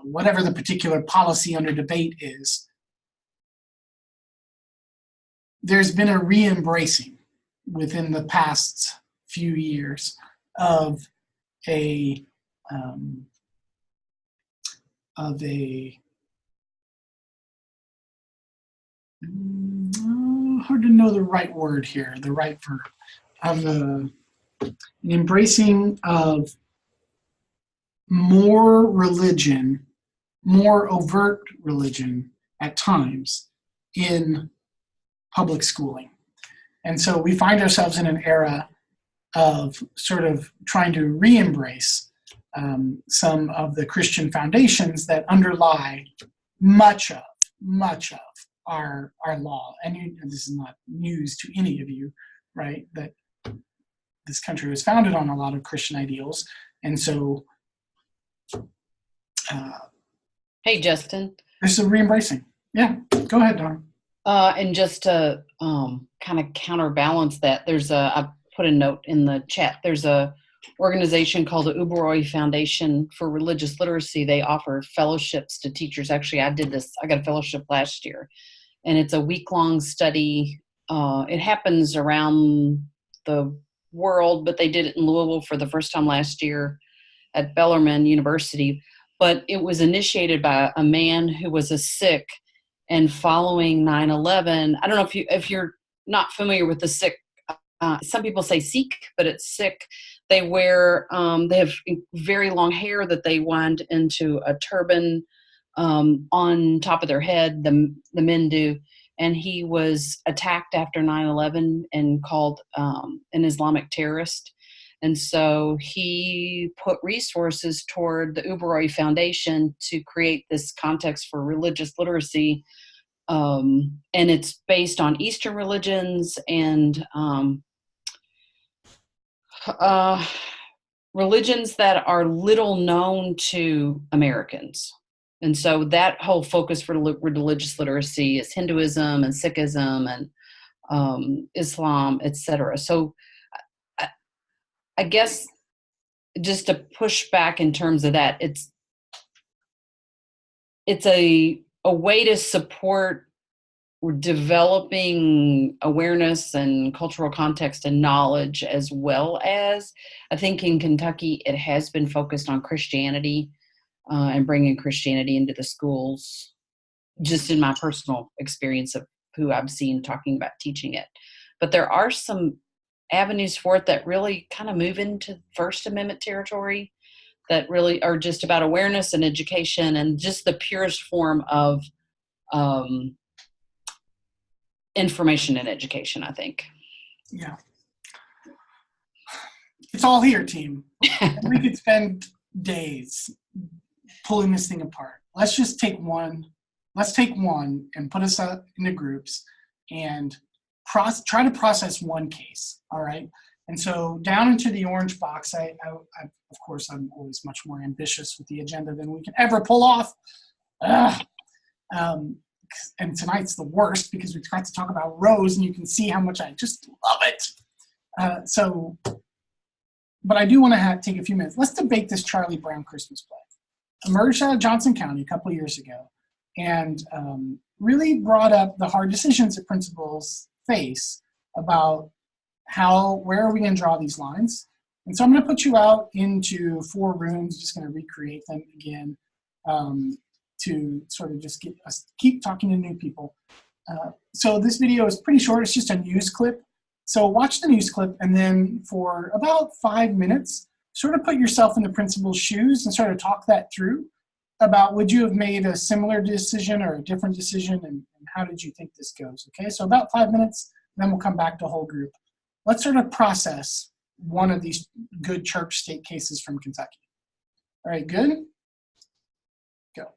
whatever the particular policy under debate is, there's been a re-embracing within the past few years of hard to know the right word here, the right verb, of an embracing of more religion, more overt religion at times in public schooling. And so we find ourselves in an era of sort of trying to re-embrace some of the Christian foundations that underlie much of our law. And this is not news to any of you, right? That this country was founded on a lot of Christian ideals. And so Hey, Justin. there's a re-embracing. Yeah, go ahead, Don. And just to kind of counterbalance that, I put a note in the chat. There's a organization called the Uberoy Foundation for Religious Literacy. They offer fellowships to teachers. Actually, I got a fellowship last year, and it's a week-long study. It happens around the world, but they did it in Louisville for the first time last year at Bellarmine University. But it was initiated by a man who was a Sikh, and following 9/11, I don't know if you're not familiar with the Sikh. Some people say Sikh, but it's Sikh. They wear they have very long hair that they wind into a turban on top of their head. The men do. And he was attacked after 9/11 and called an Islamic terrorist. And so he put resources toward the Uberoi Foundation to create this context for religious literacy. And it's based on Eastern religions and religions that are little known to Americans. And so that whole focus for religious literacy is Hinduism and Sikhism and Islam, etc. So I guess just to push back in terms of that, it's a way to support developing awareness and cultural context and knowledge, as well as I think in Kentucky it has been focused on Christianity and bringing Christianity into the schools, just in my personal experience of who I've seen talking about teaching it. But there are some avenues for it that really kind of move into First Amendment territory that really are just about awareness and education and just the purest form of information and education, I think. Yeah. It's all here, team. We could spend days pulling this thing apart. Let's just take one. Let's take one and put us into groups and try to process one case. All right. And so down into the orange box, I of course, I'm always much more ambitious with the agenda than we can ever pull off. And tonight's the worst because we've got to talk about Rose, and you can see how much I just love it. But I do want to take a few minutes. Let's debate this Charlie Brown Christmas play. Emerged out of Johnson County a couple of years ago, and really brought up the hard decisions that principals face about where are we going to draw these lines. And so I'm going to put you out into 4 rooms, just going to recreate them again to sort of just get us keep talking to new people. So this video is pretty short. It's just a news clip. So watch the news clip, and then for about 5 minutes, sort of put yourself in the principal's shoes and sort of talk that through about would you have made a similar decision or a different decision, and how did you think this goes, okay? So about 5 minutes, then we'll come back to whole group. Let's sort of process one of these good church state cases from Kentucky. All right, good? Go.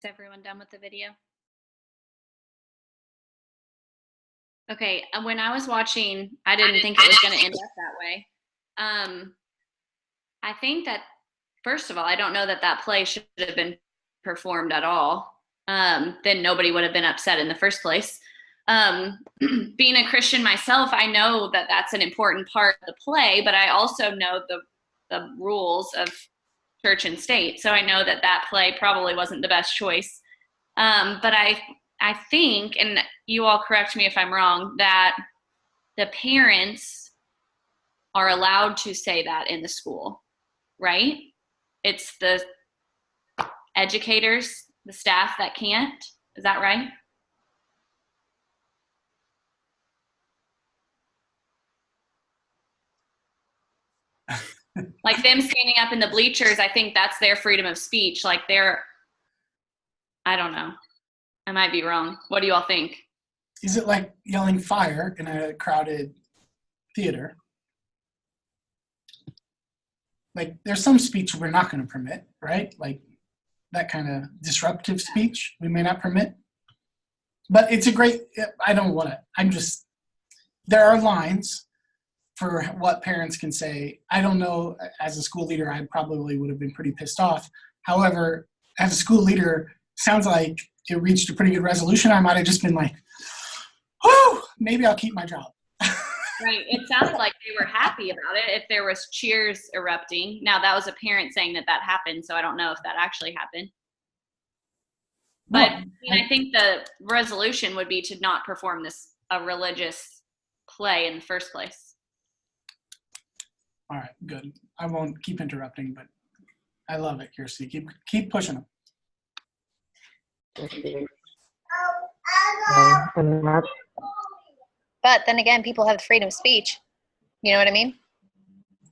Is everyone done with the video? Okay, when I was watching, I didn't think it was going to end up that way. I think that, first of all, I don't know that that play should have been performed at all. Then nobody would have been upset in the first place. Being a Christian myself, I know that that's an important part of the play, but I also know the rules of church and state. So I know that that play probably wasn't the best choice. But I think, and you all correct me if I'm wrong, that the parents are allowed to say that in the school, right? It's the educators, the staff that can't. Is that right? Like them standing up in the bleachers, I think that's their freedom of speech. Like I don't know. I might be wrong. What do you all think? Is it like yelling fire in a crowded theater? Like there's some speech we're not going to permit, right? Like that kind of disruptive speech we may not permit. But it's a great, I don't want to, there are lines for what parents can say. I don't know, as a school leader, I probably would have been pretty pissed off. However, as a school leader, sounds like it reached a pretty good resolution. I might have just been like, whew, maybe I'll keep my job. Right. It sounded like they were happy about it if there was cheers erupting. Now, that was a parent saying that happened, so I don't know if that actually happened. But I think the resolution would be to not perform a religious play in the first place. All right, good. I won't keep interrupting, but I love it, Kirsty. Keep pushing them. But then again, people have freedom of speech. You know what I mean?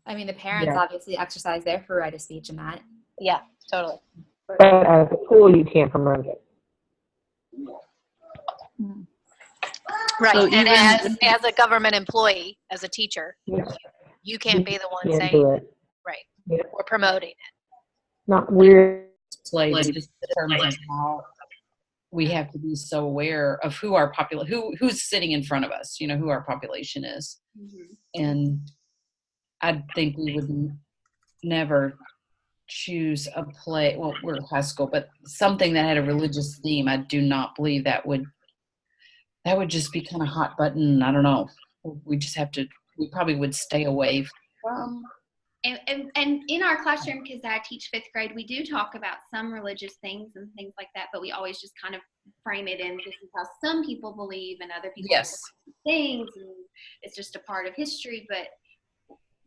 I mean, the parents obviously exercise their free right of speech in that. Yeah, totally. But as a school, you can't promote it. Right. So And even- as a government employee, as a teacher, you can't be the one Can't saying do it. right. Yeah. Or promoting it. Not weird. Play just in terms of how we have to be so aware of who our who's sitting in front of us, who our population is. Mm-hmm. And I think we would never choose a play, well, we're high school, but something that had a religious theme. I do not believe that would just be kind of hot button. I don't know. We probably would stay away from. And in our classroom, because I teach 5th grade, we do talk about some religious things and things like that, but we always just kind of frame it in, this is how some people believe and other people believe things, and it's just a part of history, but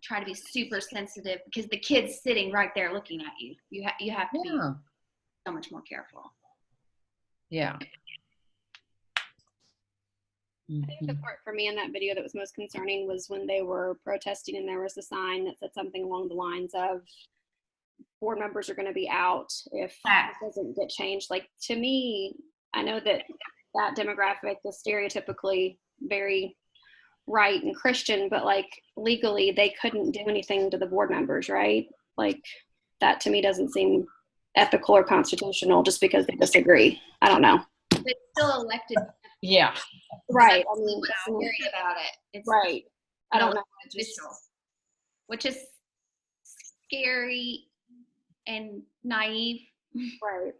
try to be super sensitive because the kid's sitting right there looking at you. You have to be so much more careful. Yeah. I think the part for me in that video that was most concerning was when they were protesting and there was a sign that said something along the lines of board members are going to be out if it doesn't get changed. Like, to me, I know that demographic is stereotypically very right and Christian, but like legally they couldn't do anything to the board members, right? Like that to me doesn't seem ethical or constitutional just because they disagree. I don't know. But it's still elected. Yeah. Right. I mean, worry about it. It's right. I don't know. Which is scary and naive. Right.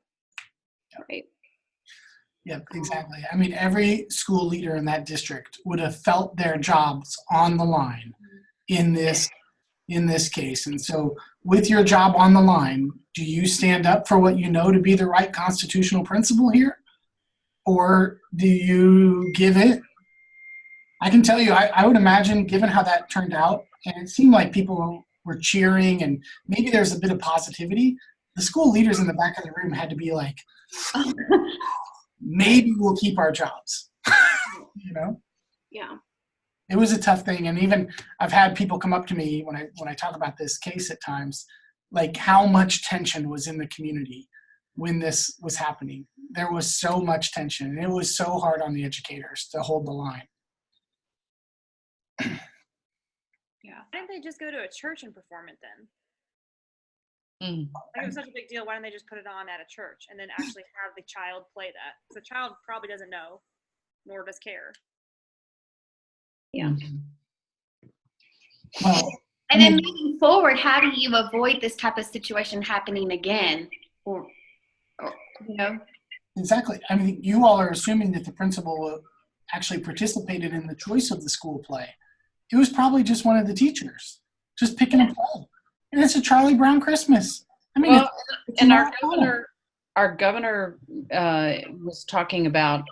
Right. Yeah, exactly. I mean, every school leader in that district would have felt their jobs on the line in this case. And so with your job on the line, do you stand up for what you know to be the right constitutional principle here? Or do you give it? I can tell you, I would imagine, given how that turned out, and it seemed like people were cheering and maybe there's a bit of positivity, the school leaders in the back of the room had to be like, maybe we'll keep our jobs. Yeah. It was a tough thing. And even I've had people come up to me when I talk about this case at times, like how much tension was in the community when this was happening. There was so much tension, and it was so hard on the educators to hold the line. Yeah. Why didn't they just go to a church and perform it then? Mm. Like, it was such a big deal. Why don't they just put it on at a church and then actually have the child play that? The child probably doesn't know, nor does care. Yeah. Well, And then moving forward, how do you avoid this type of situation happening again? Or you know? exactly. I mean, you all are assuming that the principal actually participated in the choice of the school play. It was probably just one of the teachers, just picking a play. And it's a Charlie Brown Christmas. I mean, Well, it's and not our governor was talking about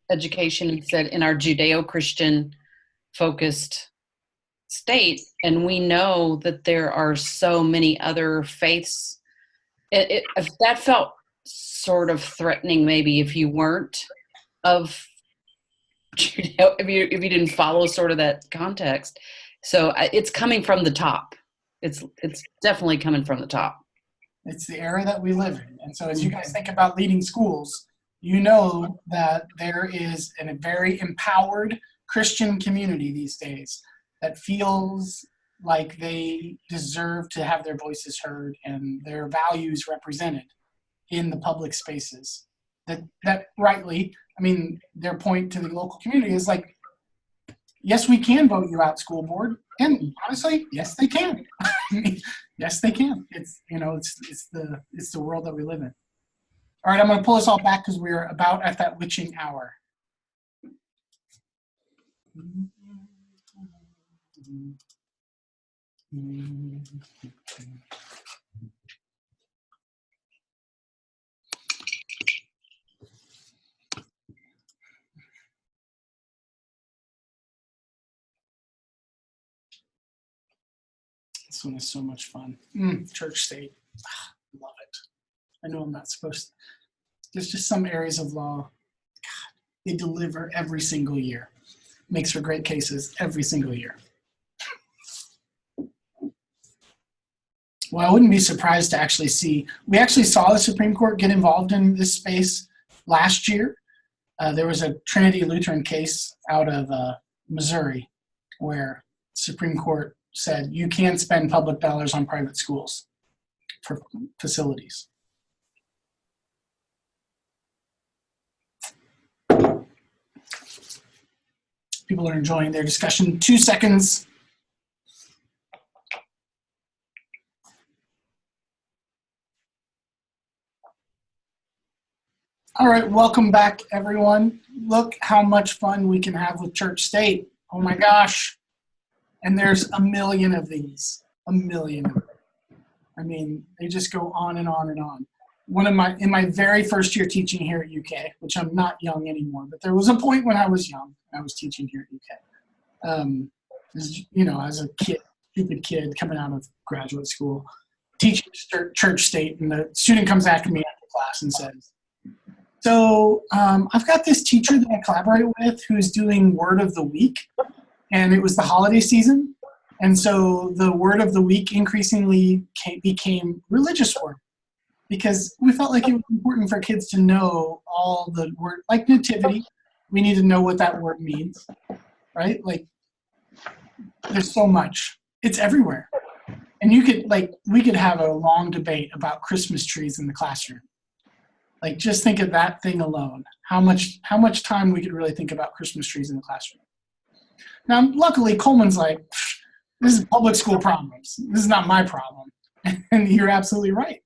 education and said in our Judeo-Christian focused state, and we know that there are so many other faiths. That felt sort of threatening, maybe, if you weren't of Judeo, if you didn't follow sort of that context. So it's coming from the top. It's definitely coming from the top. It's the era that we live in. And so as you guys think about leading schools, you know that there is a very empowered Christian community these days that feels like they deserve to have their voices heard and their values represented in the public spaces. That rightly, I mean, their point to the local community is like, yes, we can vote you out, school board. And honestly, yes, they can. Yes, they can. It's, you know, it's the world that we live in. All right, I'm going to pull us all back because we're about at that witching hour. This one is so much fun. Church state. Love it. I know I'm not supposed to. There's just some areas of law, God, they deliver every single year. Makes for great cases every single year. Well, I wouldn't be surprised to actually see, we actually saw the Supreme Court get involved in this space last year. There was a Trinity Lutheran case out of Missouri where Supreme Court said you can't spend public dollars on private schools for facilities. People are enjoying their discussion. 2 seconds. All right, welcome back, everyone. Look how much fun we can have with Church State. Oh my gosh. And there's a million of these, a million of them. I mean, they just go on and on and on. In my very first year teaching here at UK, which I'm not young anymore, but there was a point when I was young, I was teaching here at UK. You know, as a kid, stupid kid coming out of graduate school, teaching Church State, and the student comes after me after class and says, so I've got this teacher that I collaborate with who's doing Word of the Week, and it was the holiday season, and so the Word of the Week increasingly became religious word, because we felt like it was important for kids to know all the word, like nativity, we need to know what that word means, right? Like, there's so much. It's everywhere. And we could have a long debate about Christmas trees in the classroom. Like, just think of that thing alone. How much time we could really think about Christmas trees in the classroom. Now, luckily, Coleman's like, this is public school problems. This is not my problem. And you're absolutely right.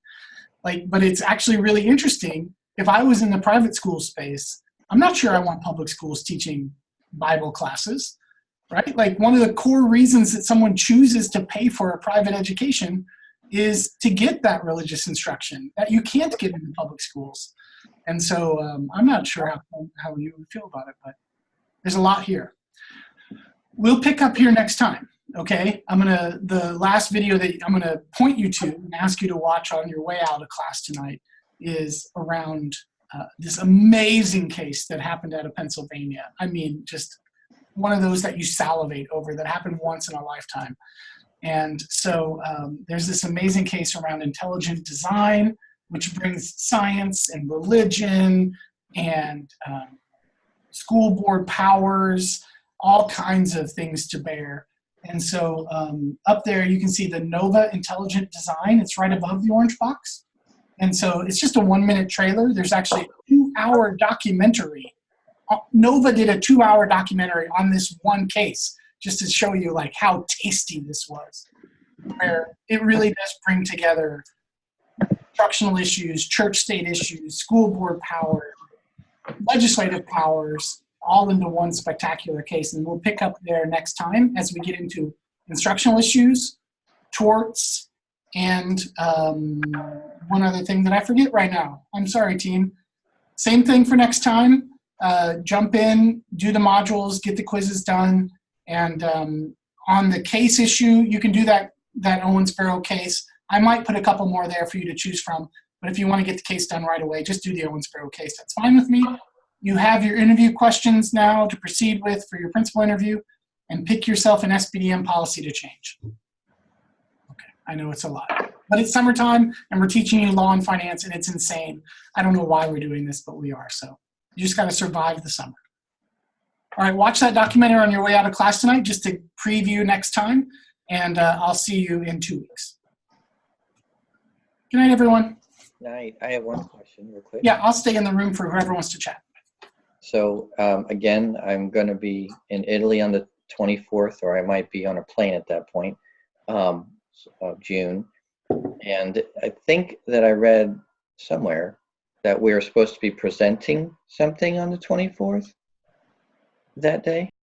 Like, but it's actually really interesting. If I was in the private school space, I'm not sure I want public schools teaching Bible classes, right? Like, one of the core reasons that someone chooses to pay for a private education is to get that religious instruction that you can't get in the public schools. And so I'm not sure how you would feel about it, but there's a lot here. We'll pick up here next time, okay? The last video that I'm gonna point you to and ask you to watch on your way out of class tonight is around this amazing case that happened out of Pennsylvania. I mean, just one of those that you salivate over, that happened once in a lifetime. And so there's this amazing case around intelligent design, which brings science and religion and school board powers, all kinds of things to bear. And so up there, you can see the Nova Intelligent Design. It's right above the orange box. And so it's just a 1-minute trailer. There's actually a 2-hour documentary. Nova did a 2-hour documentary on this one case, just to show you like how tasty this was, where it really does bring together instructional issues, church-state issues, school board power, legislative powers, all into one spectacular case. And we'll pick up there next time as we get into instructional issues, torts, and one other thing that I forget right now. I'm sorry, team. Same thing for next time. Jump in, do the modules, get the quizzes done, and on the case issue, you can do that Owensboro case. I might put a couple more there for you to choose from, but if you want to get the case done right away, just do the Owensboro case. That's fine with me. You have your interview questions now to proceed with for your principal interview, and pick yourself an SBDM policy to change. Okay, I know it's a lot, but it's summertime, and we're teaching you law and finance, and it's insane. I don't know why we're doing this, but we are, so you just got to survive the summer. All right, watch that documentary on your way out of class tonight just to preview next time, and I'll see you in 2 weeks. Good night, everyone. Night. I have one question real quick. Yeah, I'll stay in the room for whoever wants to chat. So again, I'm going to be in Italy on the 24th, or I might be on a plane at that point, of June. And I think that I read somewhere that we're supposed to be presenting something on the 24th that day.